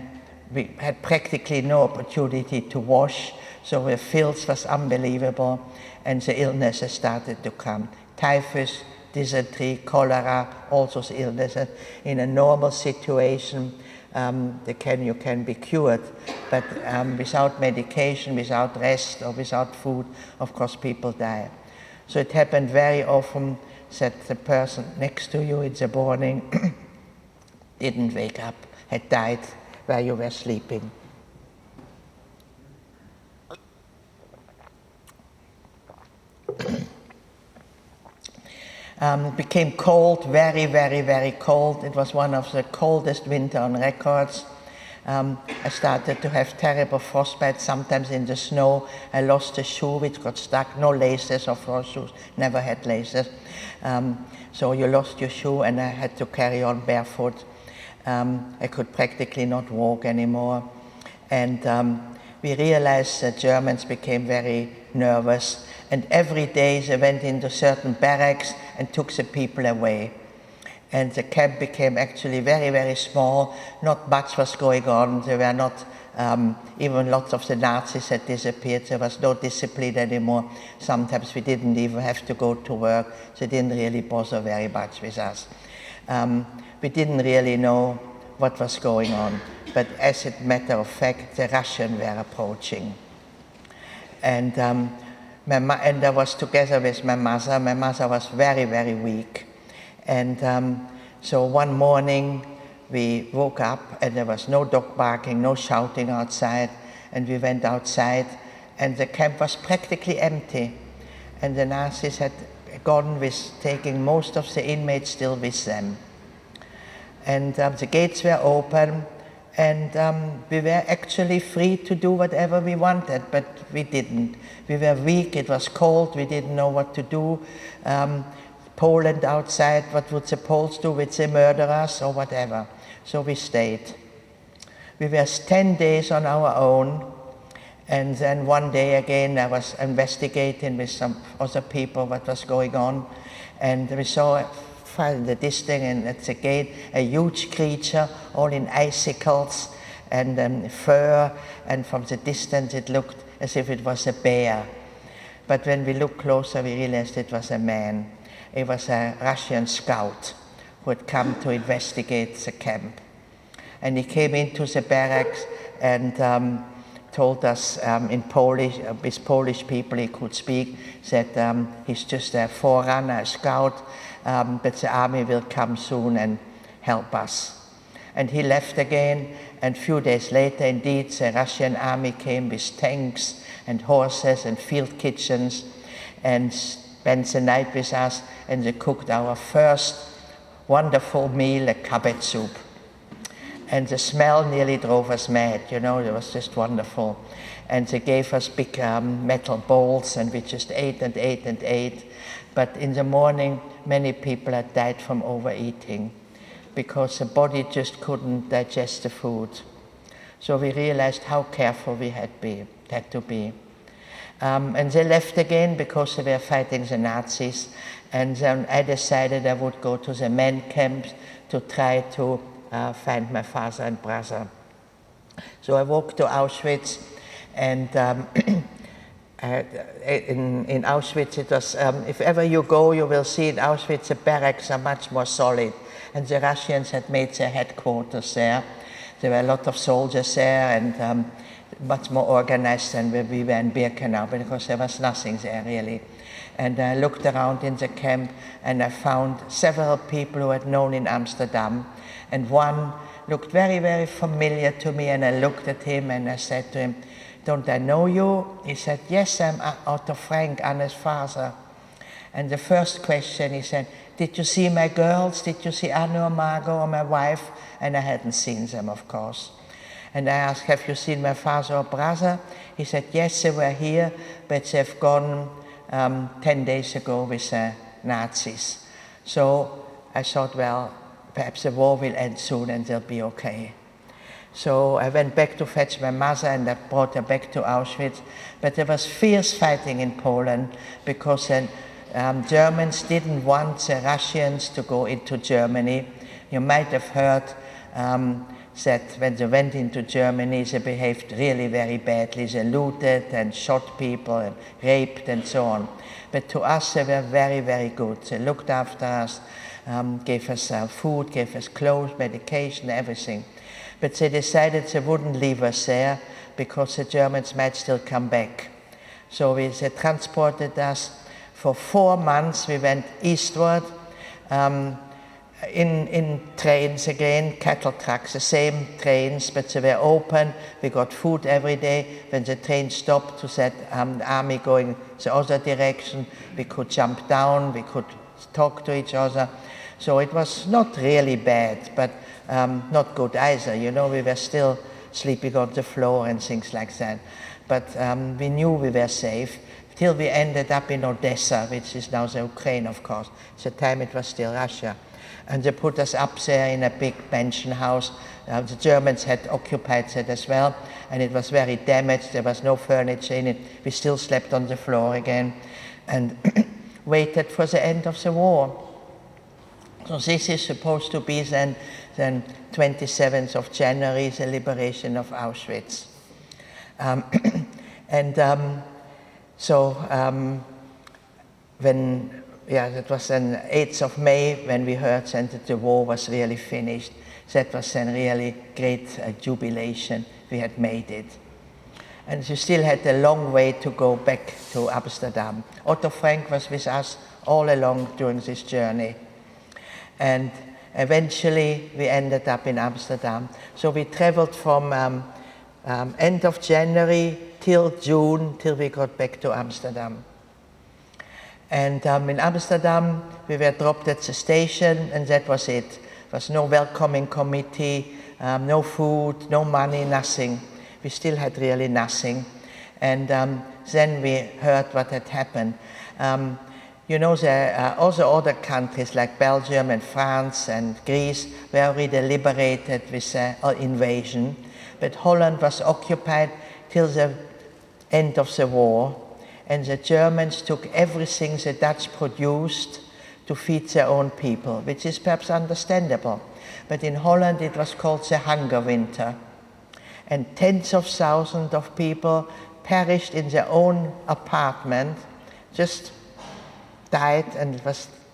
we had practically no opportunity to wash, so the filth was unbelievable, and the illnesses started to come. Typhus, dysentery, cholera, all those illnesses. In a normal situation, you can be cured, but without medication, without rest, or without food, of course people die. So it happened very often that the person next to you in the morning didn't wake up, had died while you were sleeping. It became cold, very, very, very cold. It was one of the coldest winter on records. I started to have terrible frostbite, sometimes in the snow. I lost a shoe which got stuck, no laces of frost shoes, never had laces. So you lost your shoe and I had to carry on barefoot. I could practically not walk anymore. And we realized that Germans became very nervous. And every day they went into certain barracks and took the people away. And the camp became actually very, very small. Not much was going on. There were not, even lots of the Nazis had disappeared. There was no discipline anymore. Sometimes we didn't even have to go to work. They didn't really bother very much with us. We didn't really know what was going on. But as a matter of fact, the Russians were approaching. And I was together with my mother. My mother was very, very weak. And so one morning we woke up and there was no dog barking, no shouting outside. And we went outside and the camp was practically empty. And the Nazis had gone with taking most of the inmates still with them. And the gates were open and we were actually free to do whatever we wanted, but we didn't. We were weak, it was cold, we didn't know what to do. Poland outside, what would the Poles do? Would they murder us or whatever? So we stayed. We were 10 days on our own, and then one day again I was investigating with some other people what was going on, and we saw in the distance and at the gate a huge creature, all in icicles and fur, and from the distance it looked as if it was a bear. But when we looked closer we realized it was a man. It was a Russian scout who had come to investigate the camp. And he came into the barracks and told us in Polish, with Polish people he could speak, that he's just a forerunner, a scout, but the army will come soon and help us. And he left again, and a few days later, indeed, the Russian army came with tanks and horses and field kitchens and spent the night with us, and they cooked our first wonderful meal, a cabbage soup. And the smell nearly drove us mad, you know, it was just wonderful. And they gave us big metal bowls, and we just ate and ate and ate. But in the morning, many people had died from overeating because the body just couldn't digest the food. So we realized how careful we had to be. And they left again because they were fighting the Nazis. And then I decided I would go to the men camp to try to find my father and brother. So I walked to Auschwitz, and in Auschwitz it was, if ever you go, you will see in Auschwitz the barracks are much more solid. And the Russians had made their headquarters there. There were a lot of soldiers there and much more organized than where we were in Birkenau, because there was nothing there really. And I looked around in the camp and I found several people who I'd known in Amsterdam. And one looked very, very familiar to me, and I looked at him and I said to him, "Don't I know you?" He said, "Yes, I'm Otto Frank, Anne's father." And the first question he said, "Did you see my girls? Did you see Anne or Margot or my wife?" And I hadn't seen them, of course. And I asked, "Have you seen my father or brother?" He said, "Yes, they were here, but they've gone 10 days ago with the Nazis." So I thought, well, perhaps the war will end soon and they'll be okay. So I went back to fetch my mother and I brought her back to Auschwitz. But there was fierce fighting in Poland because the Germans didn't want the Russians to go into Germany. You might have heard that when they went into Germany, they behaved really very badly. They looted and shot people and raped and so on. But to us, they were very, very good. They looked after us, gave us food, gave us clothes, medication, everything. But they decided they wouldn't leave us there because the Germans might still come back. So they transported us for 4 months. We went eastward in trains again, cattle trucks, the same trains, but they were open. We got food every day. When the train stopped to set the army going the other direction, we could jump down, we could talk to each other. So it was not really bad, but not good either. You know, we were still sleeping on the floor and things like that. But we knew we were safe till we ended up in Odessa, which is now the Ukraine, of course. At the time it was still Russia. And they put us up there in a big pension house. The Germans had occupied it as well, and it was very damaged. There was no furniture in it. We still slept on the floor again and waited for the end of the war. So this is supposed to be then 27th of January, the liberation of Auschwitz. That was then 8th of May when we heard that the war was really finished. That was then really great jubilation. We had made it. And we still had a long way to go back to Amsterdam. Otto Frank was with us all along during this journey. And eventually we ended up in Amsterdam. So we traveled from end of January till June, till we got back to Amsterdam. And in Amsterdam, we were dropped at the station, and that was it. There was no welcoming committee, no food, no money, nothing. We still had really nothing. And then we heard what had happened. You know, there are also other countries like Belgium and France and Greece were already liberated with the invasion. But Holland was occupied till the end of the war. And the Germans took everything the Dutch produced to feed their own people, which is perhaps understandable. But in Holland it was called the hunger winter. And tens of thousands of people perished in their own apartment, just died, and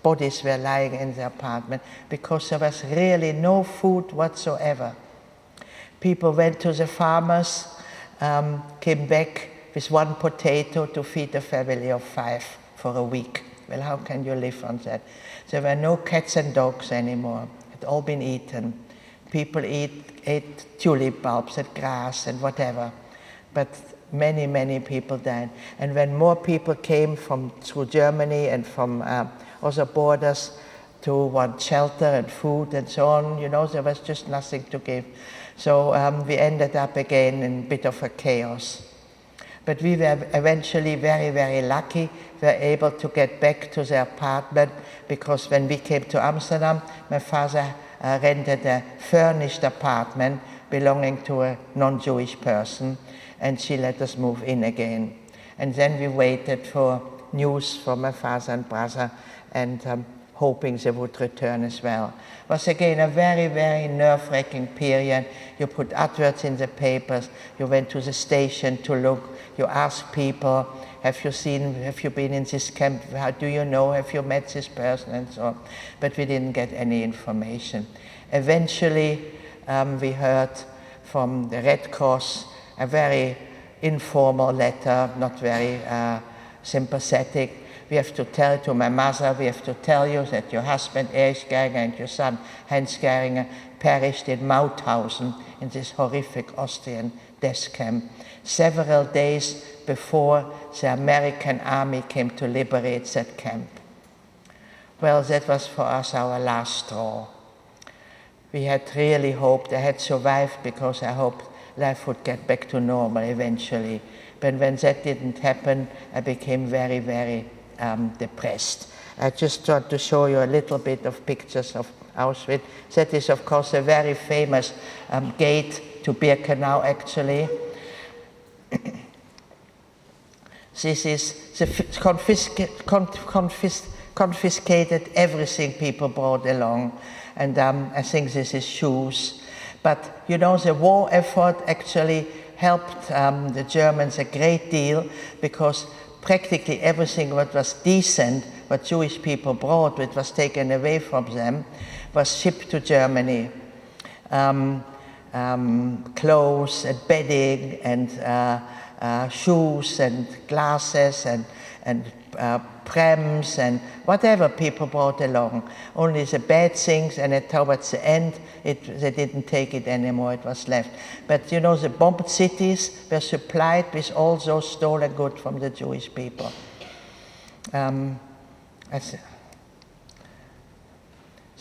bodies were lying in the apartment because there was really no food whatsoever. People went to the farmers, came back with one potato to feed a family of 5 for a week. Well, how can you live on that? There were no cats and dogs anymore. It had all been eaten. People ate tulip bulbs and grass and whatever. But many, many people died. And when more people came through Germany and from other borders to want shelter and food and so on, you know, there was just nothing to give. So we ended up again in a bit of a chaos. But we were eventually very, very lucky. We were able to get back to the apartment because when we came to Amsterdam, my father rented a furnished apartment belonging to a non-Jewish person, and she let us move in again. And then we waited for news from my father and brother, and hoping they would return as well. It was again a very, very nerve-wracking period. You put adverts in the papers, you went to the station to look, you asked people, have you been in this camp, how do you know, have you met this person, and so on. But we didn't get any information. Eventually, we heard from the Red Cross a very informal letter, not very sympathetic. We have to tell to my mother, we have to tell you that your husband Erich Geiger and your son Heinz Geringer perished in Mauthausen in this horrific Austrian death camp, several days before the American army came to liberate that camp. Well, that was for us our last straw. We had really hoped I had survived because I hoped life would get back to normal eventually. But when that didn't happen, I became very, very depressed. I just want to show you a little bit of pictures of Auschwitz. That is, of course, a very famous gate to Birkenau, actually. This is confiscated everything people brought along. And I think this is shoes. But, you know, the war effort actually helped the Germans a great deal because practically everything what was decent, what Jewish people brought, which was taken away from them, was shipped to Germany. Clothes and bedding and shoes and glasses and prams and whatever people brought along. Only the bad things, and towards the end, they didn't take it anymore, it was left. But you know, the bombed cities were supplied with all those stolen goods from the Jewish people.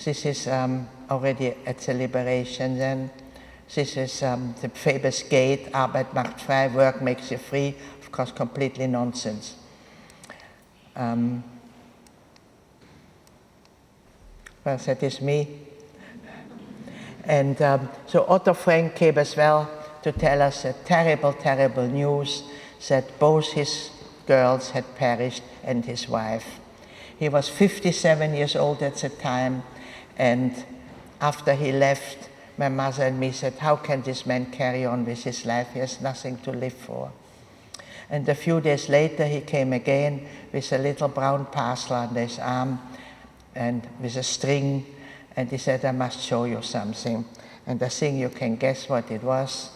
This is already at the liberation then. This is the famous gate, Arbeit macht frei, work makes you free. Of course, completely nonsense. Well, that is me. And so Otto Frank came as well to tell us a terrible, terrible news that both his girls had perished and his wife. He was 57 years old at the time, and after he left, my mother and me said, how can this man carry on with his life? He has nothing to live for. And a few days later, he came again with a little brown parcel under his arm and with a string, and he said, I must show you something. And I think you can guess what it was.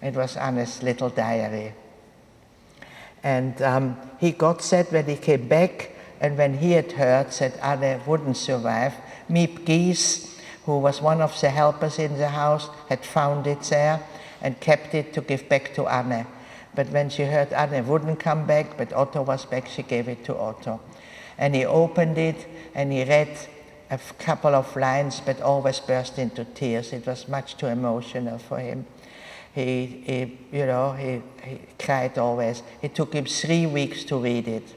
It was Anne's little diary. And he got sad when he came back, and when he had heard that Anne wouldn't survive, Miep Gies, who was one of the helpers in the house, had found it there and kept it to give back to Anne. But when she heard Anne wouldn't come back, but Otto was back, she gave it to Otto. And he opened it, and he read a couple of lines, but always burst into tears. It was much too emotional for him. He cried always. It took him 3 weeks to read it.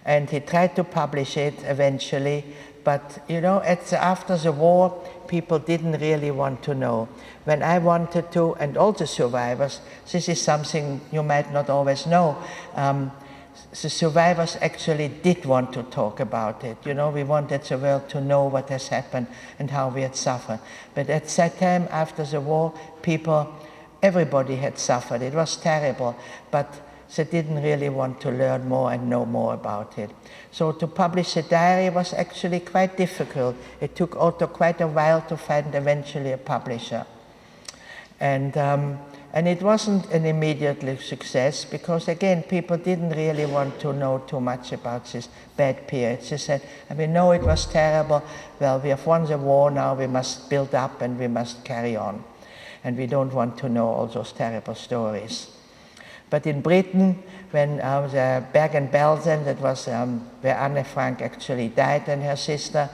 And he tried to publish it eventually, but after the war, people didn't really want to know. When I wanted to, and all the survivors, this is something you might not always know, the survivors actually did want to talk about it. We wanted the world to know what has happened and how we had suffered. But at that time, after the war, everybody had suffered. It was terrible, but they didn't really want to learn more and know more about it. So to publish a diary was actually quite difficult. It took Otto quite a while to find eventually a publisher. And it wasn't an immediate success because, again, people didn't really want to know too much about this bad period. They said, we know it was terrible. Well, we have won the war now. We must build up and we must carry on. And we don't want to know all those terrible stories. But in Britain, when the Bergen-Belsen, that was where Anne Frank actually died and her sister,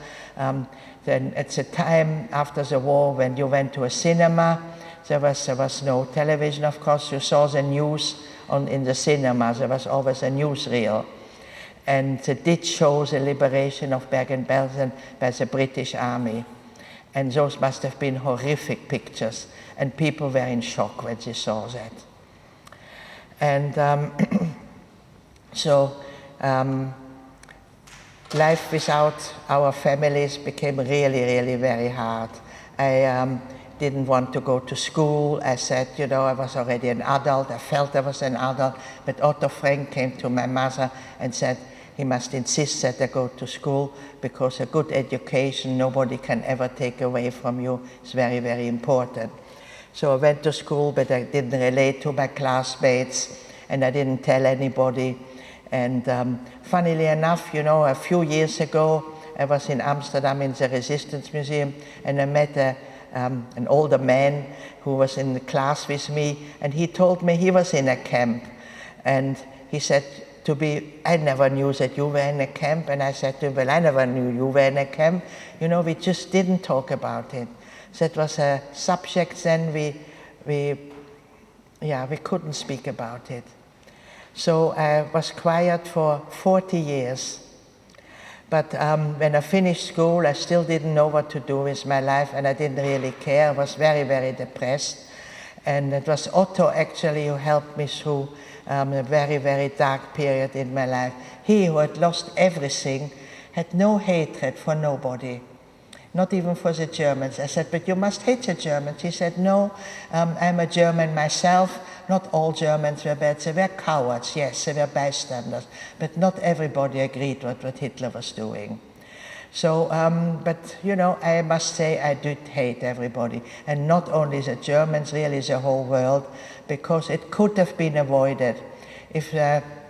then at the time after the war, when you went to a cinema, there was no television, of course. You saw the news in the cinema. There was always a newsreel. And they did show the liberation of Bergen-Belsen by the British Army. And those must have been horrific pictures. And people were in shock when they saw that. And life without our families became really, really very hard. I didn't want to go to school. I said, I was already an adult. I felt I was an adult. But Otto Frank came to my mother and said he must insist that I go to school because a good education nobody can ever take away from you. It's very, very important. So I went to school, but I didn't relate to my classmates, and I didn't tell anybody. And funnily enough, a few years ago, I was in Amsterdam in the Resistance Museum, and I met an older man who was in the class with me, and he told me he was in a camp. And he said to me, I never knew that you were in a camp. And I said to him, well, I never knew you were in a camp. We just didn't talk about it. That was a subject then we couldn't speak about it. So I was quiet for 40 years. But when I finished school, I still didn't know what to do with my life, and I didn't really care. I was very, very depressed. And it was Otto, actually, who helped me through a very, very dark period in my life. He, who had lost everything, had no hatred for nobody. Not even for the Germans. I said, but you must hate the Germans. He said, no, I'm a German myself. Not all Germans were bad. They were cowards, yes, they were bystanders. But not everybody agreed with what Hitler was doing. So, I must say I did hate everybody. And not only the Germans, really the whole world, because it could have been avoided if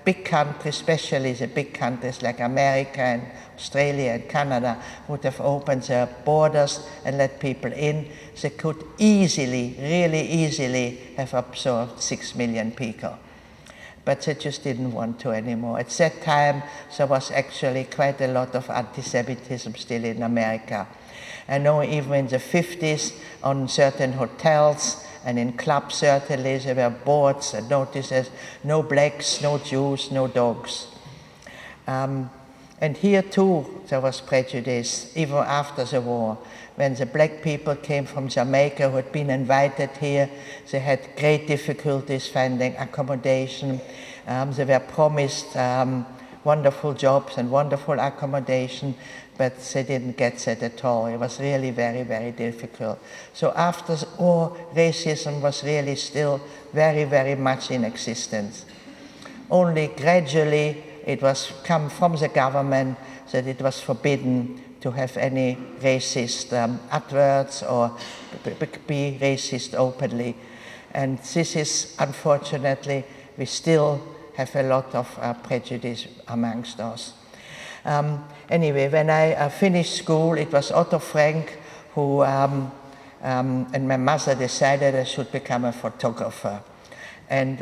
big countries, especially the big countries like America and Australia and Canada, would have opened their borders and let people in. They could easily, really easily have absorbed 6 million people. but they just didn't want to anymore. At that time, there was actually quite a lot of anti-Semitism still in America. I know even in the 50s, on certain hotels and in clubs certainly, there were boards and notices, no blacks, no Jews, no dogs. And here too, there was prejudice, even after the war. When the black people came from Jamaica who had been invited here, they had great difficulties finding accommodation. They were promised wonderful jobs and wonderful accommodation, but they didn't get that at all. It was really very, very difficult. So after the war, racism was really still very, very much in existence. Only gradually it was come from the government that it was forbidden to have any racist adverts or be racist openly. And this is, unfortunately, we still have a lot of prejudice amongst us. Anyway, when I finished school, it was Otto Frank who, and my mother decided I should become a photographer. And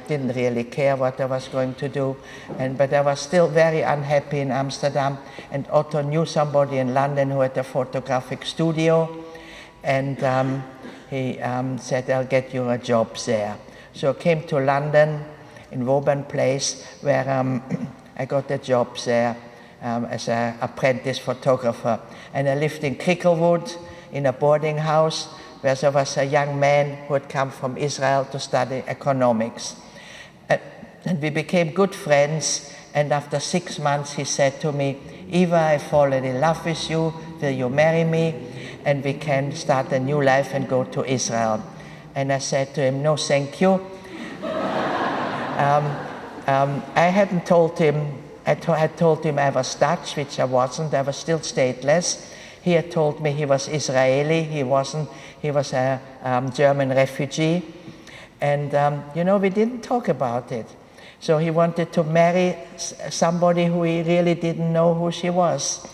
didn't really care what I was going to do. But I was still very unhappy in Amsterdam, and Otto knew somebody in London who had a photographic studio, and he said, I'll get you a job there. So I came to London, in Woburn Place, where I got a job there as an apprentice photographer. And I lived in Cricklewood, in a boarding house, where there was a young man who had come from Israel to study economics. And we became good friends, and after 6 months he said to me, Eva, I've fallen in love with you, will you marry me? And we can start a new life and go to Israel. And I said to him, no thank you. I hadn't told him, I had told him I was Dutch, which I wasn't, I was still stateless. He had told me he was Israeli, he wasn't, he was a German refugee. And, you know, we didn't talk about it. So he wanted to marry somebody who he really didn't know who she was.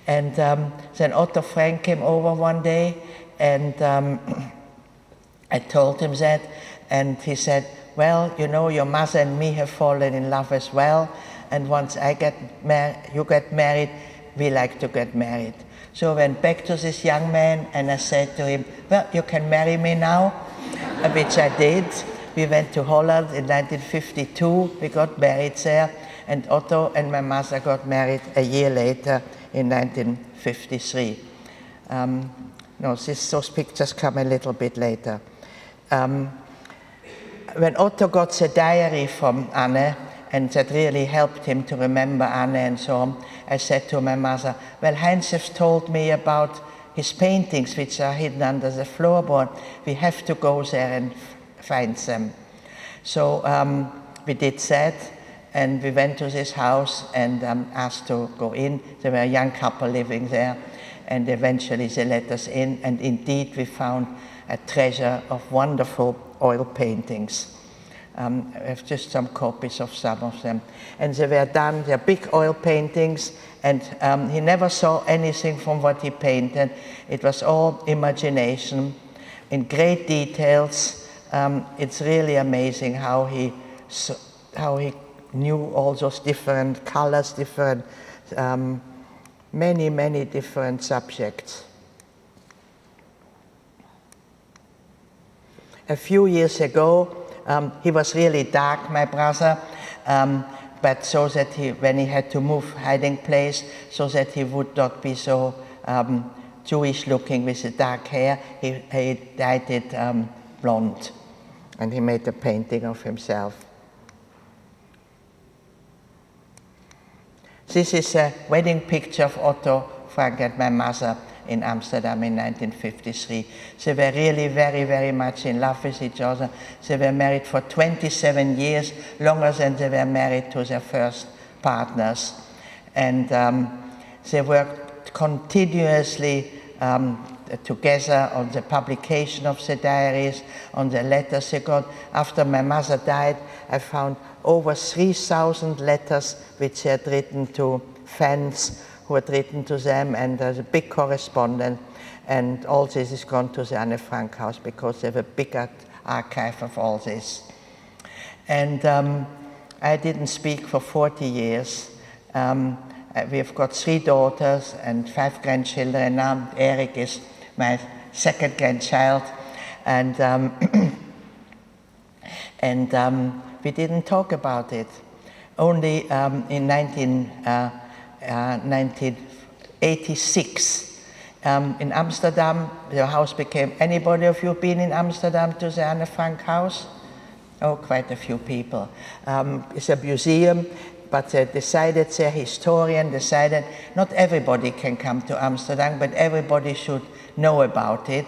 And then Otto Frank came over one day, and I told him that, and he said, well, you know, your mother and me have fallen in love as well, and once you get married, we like to get married. So I went back to this young man and I said to him, well, you can marry me now, which I did. We went to Holland in 1952, we got married there, and Otto and my mother got married a year later in 1953. No, those pictures come a little bit later. When Otto got the diary from Anne, and that really helped him to remember Anne and so on, I said to my mother, well, Heinz has told me about his paintings, which are hidden under the floorboard. We have to go there and find them. So we did that, and we went to this house and asked to go in. There were a young couple living there, and eventually they let us in, and indeed we found a treasure of wonderful oil paintings. I have just some copies of some of them. And they were done, they're big oil paintings, and he never saw anything from what he painted. It was all imagination in great details. It's really amazing how he knew all those different colors, different, many, many different subjects. A few years ago, he was really dark, my brother, but so that when he had to move hiding place, so that he would not be so Jewish looking with the dark hair, he dyed it blonde, and he made a painting of himself. This is a wedding picture of Otto Frank and my mother in Amsterdam in 1953. They were really very, very much in love with each other. They were married for 27 years, longer than they were married to their first partners. And they worked continuously together on the publication of the diaries, on the letters they got. After my mother died, I found over 3,000 letters which they had written to fans who had written to them, and there's a big correspondence, and all this is gone to the Anne Frank house because they have a big archive of all this. And I didn't speak for 40 years. We've got 3 daughters and 5 grandchildren. Now Eric is my second grandchild. And, we didn't talk about it. Only in 1986, in Amsterdam, the house became, anybody of you been in Amsterdam to the Anne Frank house? Oh, quite a few people. It's a museum, but the historian decided not everybody can come to Amsterdam, but everybody should know about it,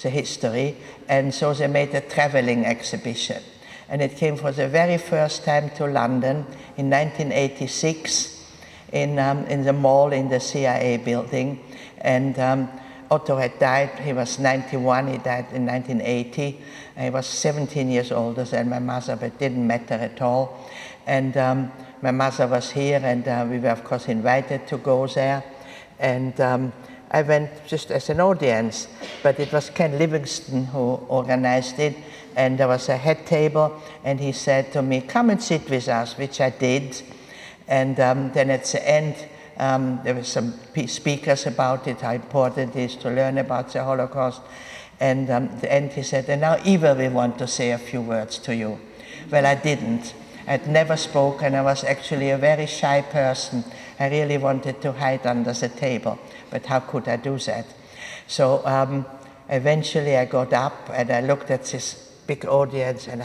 the history, and so they made a traveling exhibition. And it came for the very first time to London in 1986 in the mall in the CIA building. And Otto had died, he was 91, he died in 1980. He was 17 years older than my mother, but it didn't matter at all. And my mother was here, and we were, of course, invited to go there. And I went just as an audience, but it was Ken Livingstone who organized it. And there was a head table, and he said to me, come and sit with us, which I did. And then at the end, there were some speakers about it, how important it is to learn about the Holocaust. And at the end he said, and now Eva, we want to say a few words to you. Well, I didn't. I'd never spoken. I was actually a very shy person. I really wanted to hide under the table, but how could I do that? So eventually I got up and I looked at this big audience and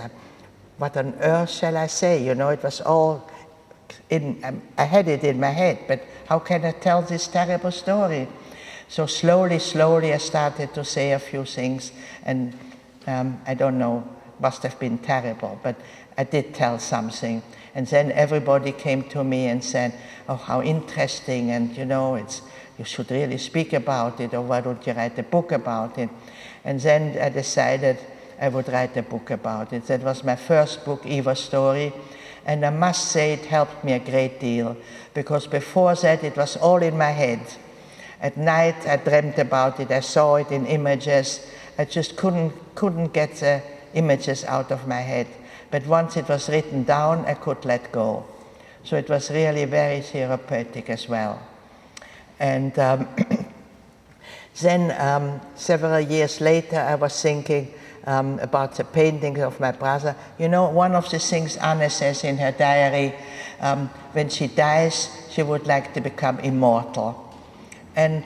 what on earth shall I say? You know, it was all I had it in my head, but how can I tell this terrible story? So slowly I started to say a few things, and I don't know, must have been terrible, but I did tell something. And then everybody came to me and said, oh, how interesting, and you know, you should really speak about it, or why don't you write a book about it? And then I decided I would write a book about it. That was my first book, Eva's Story. And I must say it helped me a great deal, because before that it was all in my head. At night I dreamt about it, I saw it in images. I just couldn't get the images out of my head. But once it was written down, I could let go. So it was really very therapeutic as well. And then several years later I was thinking, about the paintings of my brother. You know, one of the things Anne says in her diary, when she dies, she would like to become immortal. And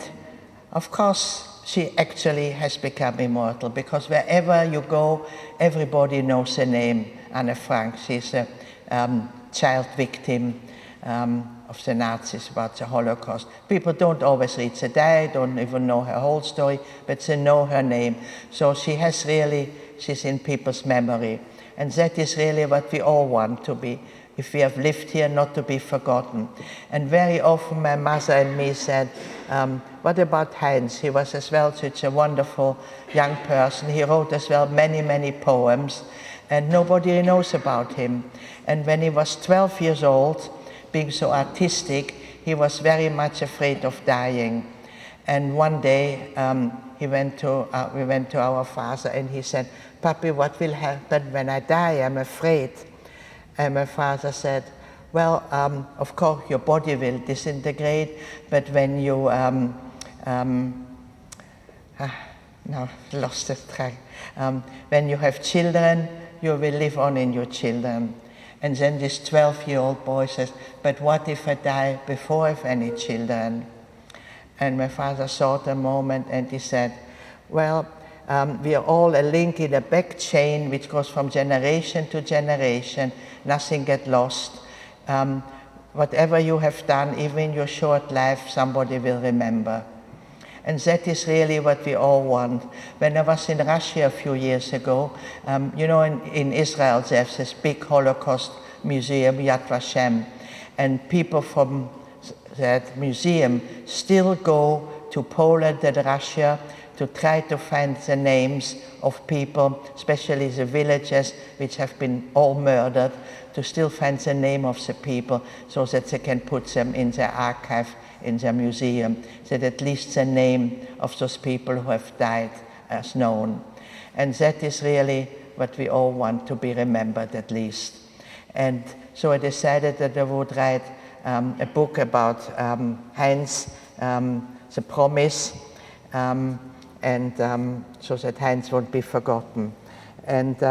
of course, she actually has become immortal, because wherever you go, everybody knows her name, Anne Frank. She's a child victim of the Nazis, about the Holocaust. People don't always read the diary, don't even know her whole story, but they know her name. So she has really, she's in people's memory. And that is really what we all want to be, if we have lived here, not to be forgotten. And very often my mother and me said, what about Heinz? He was as well such a wonderful young person. He wrote as well many, many poems, and nobody knows about him. And when he was 12 years old, being so artistic, he was very much afraid of dying. And one day we went to our father and he said, Papi, what will happen when I die? I'm afraid. And my father said, well, of course your body will disintegrate, but when you, now lost the track. When you have children, you will live on in your children. And then this 12-year-old boy says, but what if I die before I have any children? And my father thought a moment and he said, well, we are all a link in a back chain which goes from generation to generation. Nothing gets lost. Whatever you have done, even in your short life, somebody will remember. And that is really what we all want. When I was in Russia a few years ago, you know, in Israel there's this big Holocaust museum, Yad Vashem, and people from that museum still go to Poland and Russia to try to find the names of people, especially the villages which have been all murdered, to still find the name of the people so that they can put them in their archive in their museum, that at least the name of those people who have died is known. And that is really what we all want, to be remembered at least. And so I decided that I would write a book about Heinz, the promise, so that Heinz won't be forgotten. And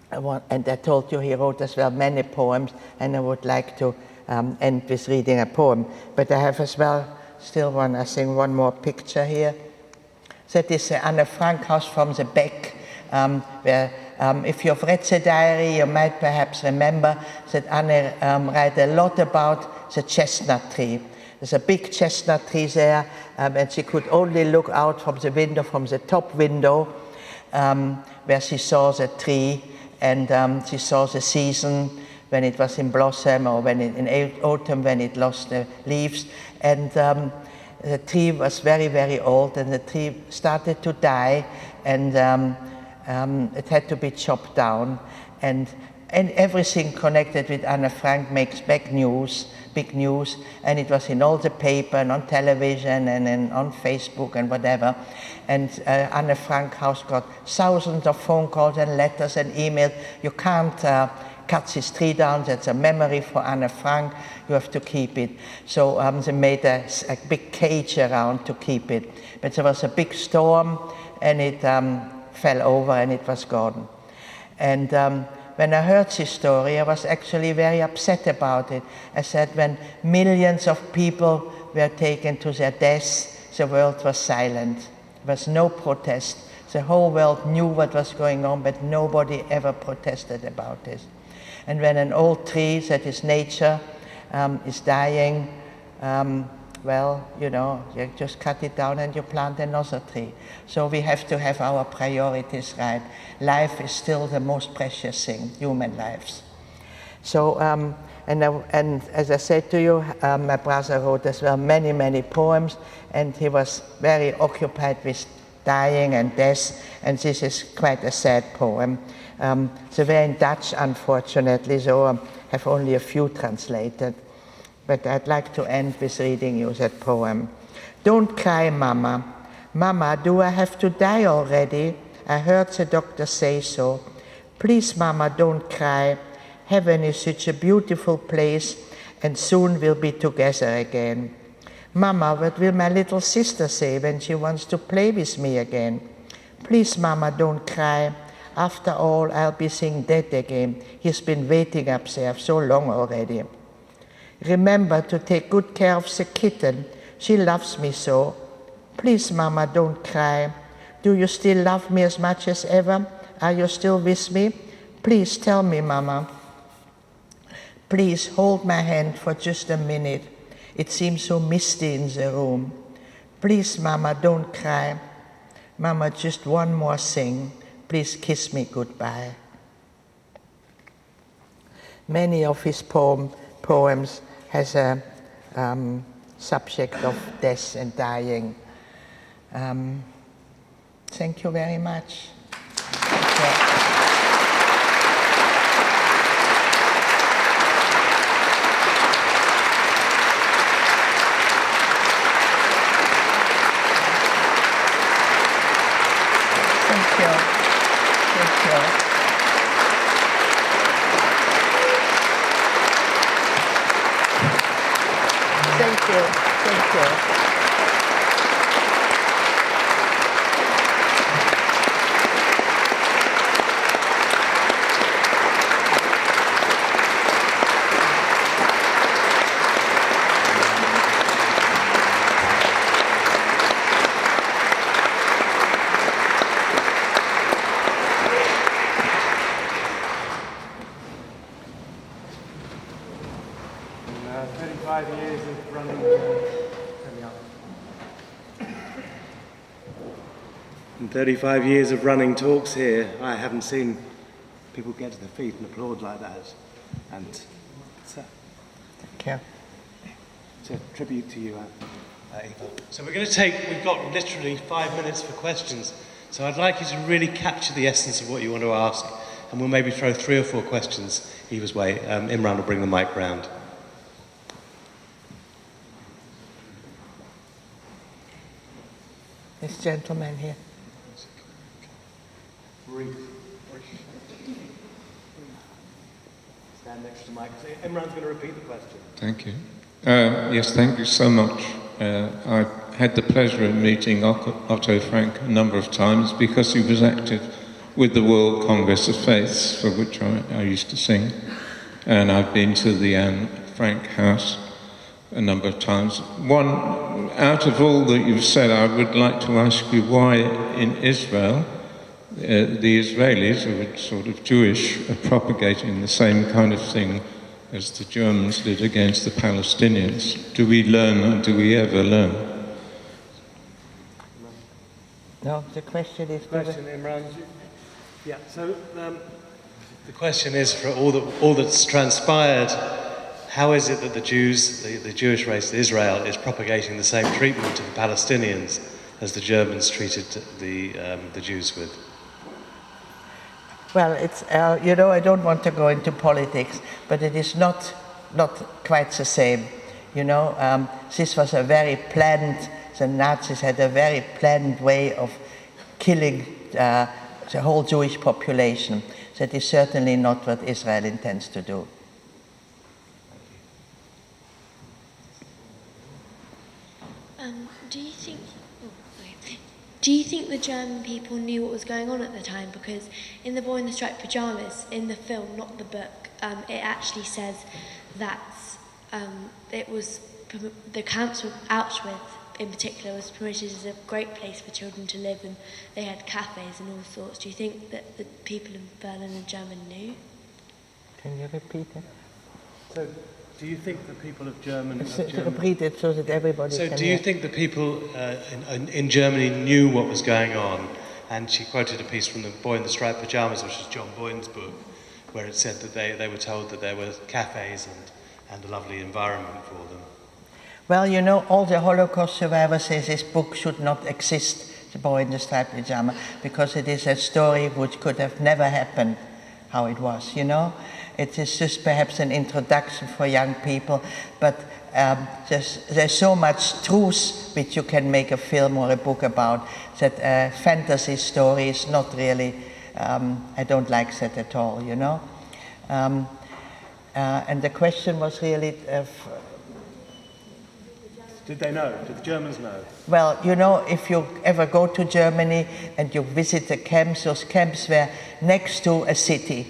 I told you he wrote as well many poems, and I would like to end with reading a poem. But I have as well still one more picture here. That is the Anne Frank house from the back, where if you've read the diary, you might perhaps remember that Anne wrote a lot about the chestnut tree. There's a big chestnut tree there, and she could only look out from the window, from the top window, where she saw the tree, and she saw the season when it was in blossom, or when in autumn when it lost the leaves. And the tree was very, very old, and the tree started to die, and it had to be chopped down. And everything connected with Anne Frank makes big news, and it was in all the paper and on television and on Facebook and whatever. And Anne Frank house got thousands of phone calls and letters and emails. You can't cut this tree down, that's a memory for Anne Frank, you have to keep it. So they made a big cage around to keep it. But there was a big storm, and it fell over and it was gone. And when I heard this story, I was actually very upset about it. I said, when millions of people were taken to their deaths, the world was silent. There was no protest. The whole world knew what was going on, but nobody ever protested about this. And when an old tree, that is nature, is dying, well, you know, you just cut it down and you plant another tree. So we have to have our priorities right. Life is still the most precious thing, human lives. So, and as I said to you, my brother wrote as well many, many poems, and he was very occupied with dying and death, and this is quite a sad poem. They were in Dutch, unfortunately, so I have only a few translated. But I'd like to end with reading you that poem. Don't cry, Mama. Mama, do I have to die already? I heard the doctor say so. Please, Mama, don't cry. Heaven is such a beautiful place, and soon we'll be together again. Mama, what will my little sister say when she wants to play with me again? Please, Mama, don't cry. After all, I'll be seeing Dad again. He's been waiting up there so long already. Remember to take good care of the kitten. She loves me so. Please, Mama, don't cry. Do you still love me as much as ever? Are you still with me? Please tell me, Mama. Please hold my hand for just a minute. It seems so misty in the room. Please, Mama, don't cry. Mama, just one more thing. Please kiss me goodbye. Many of his poems has a subject of death and dying. Thank you very much. In 35 years of running talks here, I haven't seen people get to their feet and applaud like that. And it's a tribute to you, Eva. So we've got literally 5 minutes for questions. So I'd like you to really capture the essence of what you want to ask, and we'll maybe throw 3 or 4 questions Eva's way. Imran will bring the mic round. This gentleman here. stand next to Mike. So Imran's going to repeat the question. Thank you. Yes, thank you so much. I've had the pleasure of meeting Otto Frank a number of times because he was active with the World Congress of Faiths, for which I used to sing. And I've been to the Anne Frank house a number of times. One, out of all that you've said, I would like to ask you why in Israel, the Israelis, who are sort of Jewish, are propagating the same kind of thing as the Germans did against the Palestinians. Do we learn, or do we ever learn? No, the question is... Question, Imran. Yeah, so the question is, for all that's transpired, how is it that the Jews, the Jewish race, Israel, is propagating the same treatment to the Palestinians as the Germans treated the Jews with? Well, it's, you know, I don't want to go into politics, but it is not quite the same. You know, this was a very planned, the Nazis had a very planned way of killing the whole Jewish population. That is certainly not what Israel intends to do. Do you think the German people knew what was going on at the time? Because in The Boy in the Striped Pyjamas, in the film, not the book, it actually says that it was the camps of Auschwitz in particular was promoted as a great place for children to live, and they had cafes and all sorts. Do you think that the people in Berlin and Germany knew? Can you repeat it? So, do you think the people of Germany... Repeat it so that everybody So can do you hear. think the people in Germany knew what was going on? And she quoted a piece from The Boy in the Striped Pyjamas, which is John Boyne's book, where it said that they were told that there were cafes and a lovely environment for them. Well, you know, all the Holocaust survivors say this book should not exist, The Boy in the Striped Pyjama, because it is a story which could have never happened how it was, you know? It is just perhaps an introduction for young people, but there's so much truth which you can make a film or a book about that a fantasy story is not really, I don't like that at all, you know? And the question was really... Did they know? Did the Germans know? Well, you know, if you ever go to Germany and you visit the camps, those camps were next to a city.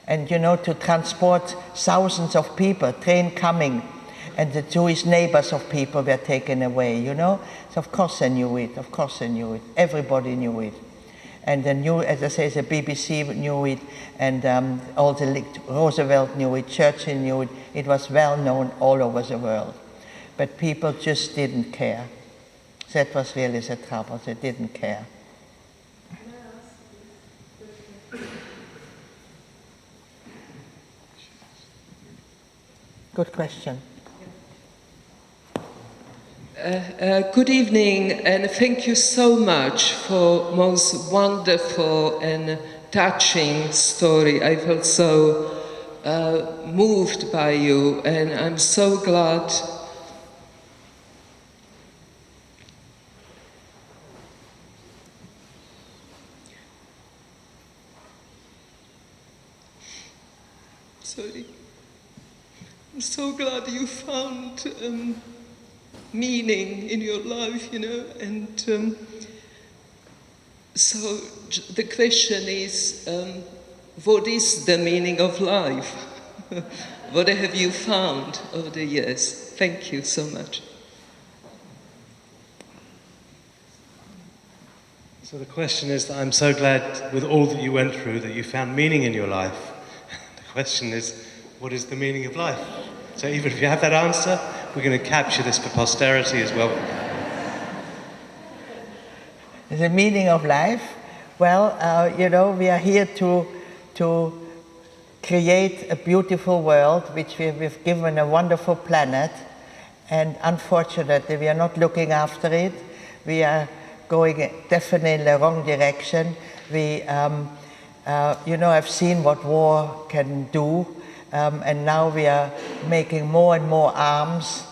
And, you know, to transport thousands of people, train coming, and the Jewish neighbors of people were taken away, you know? So of course they knew it, of course they knew it. Everybody knew it. And they knew, as I say, the BBC knew it, and Roosevelt knew it, Churchill knew it. It was well known all over the world. But people just didn't care. That was really the trouble, they didn't care. Good question. Good evening, and thank you so much for most wonderful and touching story. I felt so moved by you, and I'm so glad. Sorry. I'm so glad you found meaning in your life, you know, and so the question is, what is the meaning of life? What have you found over the years? Thank you so much. So the question is that I'm so glad with all that you went through that you found meaning in your life. The question is, what is the meaning of life? So even if you have that answer, we're going to capture this for posterity as well. The meaning of life? Well, you know, we are here to create a beautiful world, which we've given a wonderful planet, and unfortunately we are not looking after it. We are going definitely in the wrong direction. We, you know, I've seen what war can do. And now we are making more and more arms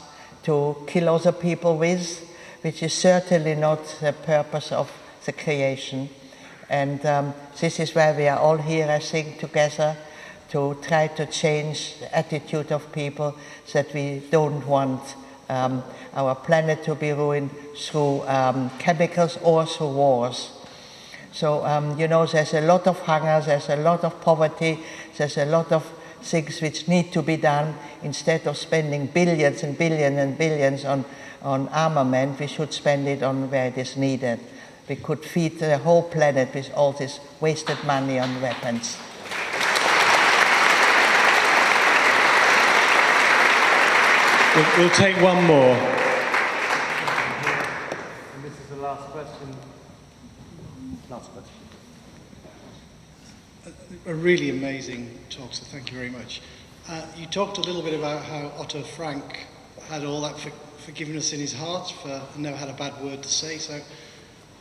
to kill other people with, which is certainly not the purpose of the creation. And this is why we are all here, I think, together to try to change the attitude of people, that we don't want our planet to be ruined through chemicals or through wars. So, you know, there's a lot of hunger, there's a lot of poverty, there's a lot of things which need to be done. Instead of spending billions and billions and billions on armament, we should spend it on where it is needed. We could feed the whole planet with all this wasted money on weapons. We'll take one more. And this is the last question. Last question. A really amazing talk, so thank you very much. You talked a little bit about how Otto Frank had all that forgiveness in his heart and never had a bad word to say, so I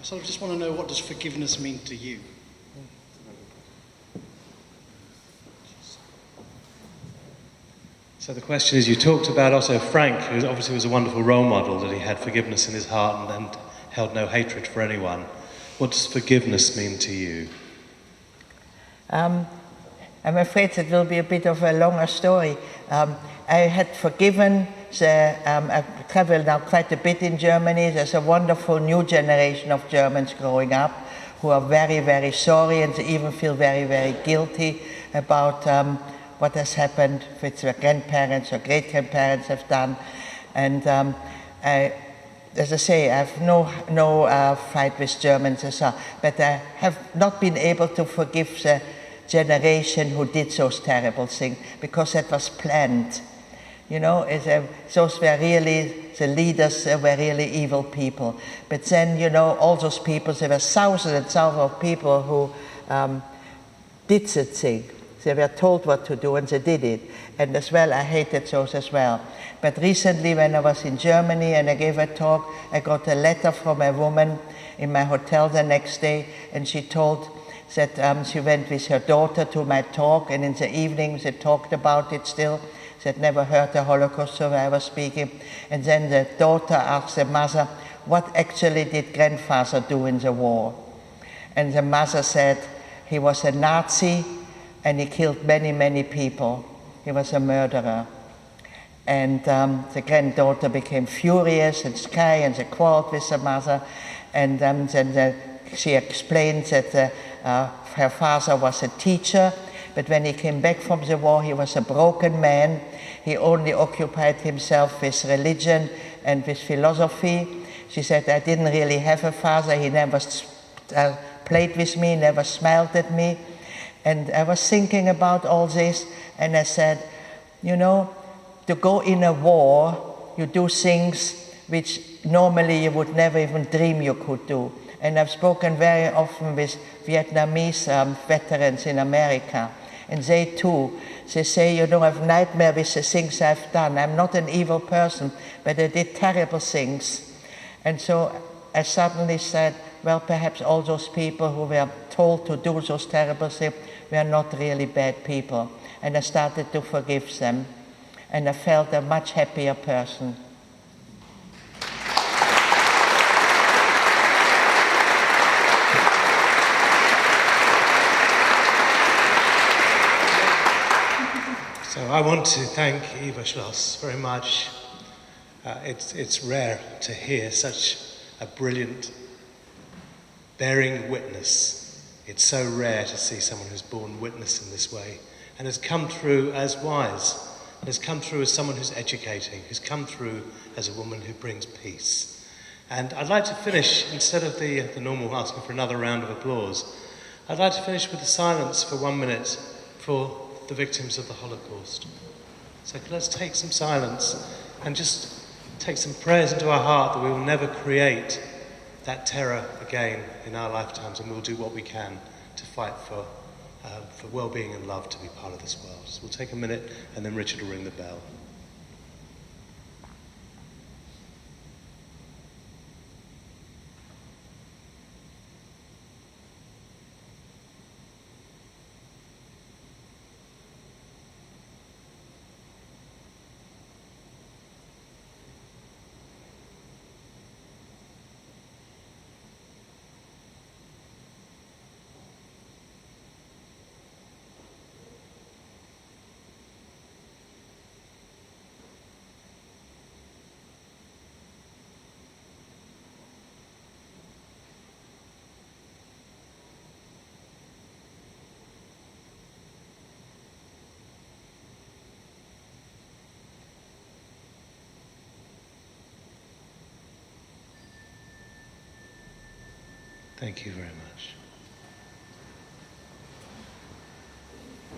sort of just want to know, what does forgiveness mean to you? So the question is, you talked about Otto Frank, who obviously was a wonderful role model, that he had forgiveness in his heart and held no hatred for anyone. What does forgiveness mean to you? I'm afraid it will be a bit of a longer story. I had forgiven I've traveled now quite a bit in Germany. There's a wonderful new generation of Germans growing up who are very, very sorry, and they even feel very, very guilty about what has happened, which their grandparents or great-grandparents have done. And as I say, I have no fight with Germans, but I have not been able to forgive the generation who did those terrible things, because that was planned. You know, those were really, the leaders were really evil people. But then, you know, all those people, there were thousands and thousands of people who did the thing. They were told what to do and they did it. And as well, I hated those as well. But recently, when I was in Germany and I gave a talk, I got a letter from a woman in my hotel the next day, and she told that she went with her daughter to my talk, and in the evening they talked about it still. They had never heard the Holocaust survivor speaking. And then the daughter asked the mother, what actually did grandfather do in the war? And the mother said, he was a Nazi and he killed many, many people. He was a murderer. And the granddaughter became furious and sky, and they quarreled with the mother. And then she explained that her father was a teacher, but when he came back from the war, he was a broken man. He only occupied himself with religion and with philosophy. She said, I didn't really have a father. He never played with me, never smiled at me. And I was thinking about all this, and I said, you know, to go in a war, you do things which normally you would never even dream you could do. And I've spoken very often with Vietnamese veterans in America, and they too, they say, you know, I have nightmare with the things I've done. I'm not an evil person, but I did terrible things. And so I suddenly said, well, perhaps all those people who were told to do those terrible things were not really bad people. And I started to forgive them, and I felt a much happier person. So I want to thank Eva Schloss very much. It's rare to hear such a brilliant bearing witness. It's so rare to see someone who's borne witness in this way and has come through as wise, and has come through as someone who's educating, who's come through as a woman who brings peace. And I'd like to finish, instead of the normal asking for another round of applause, I'd like to finish with a silence for 1 minute for the victims of the Holocaust. So let's take some silence and just take some prayers into our heart that we will never create that terror again in our lifetimes, and we'll do what we can to fight for well-being and love to be part of this world. So we'll take a minute, and then Richard will ring the bell. Thank you very much.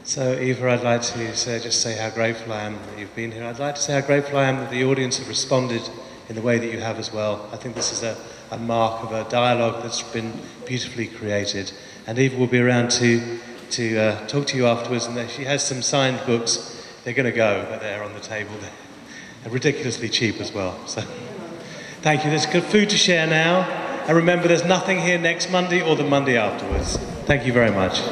So, Eva, I'd like to just say how grateful I am that you've been here. I'd like to say how grateful I am that the audience have responded in the way that you have as well. I think this is a mark of a dialogue that's been beautifully created. And Eva will be around to talk to you afterwards, and she has some signed books. They're going to go, but they're on the table. They're ridiculously cheap as well. So, thank you. There's good food to share now. And remember, there's nothing here next Monday or the Monday afterwards. Thank you very much.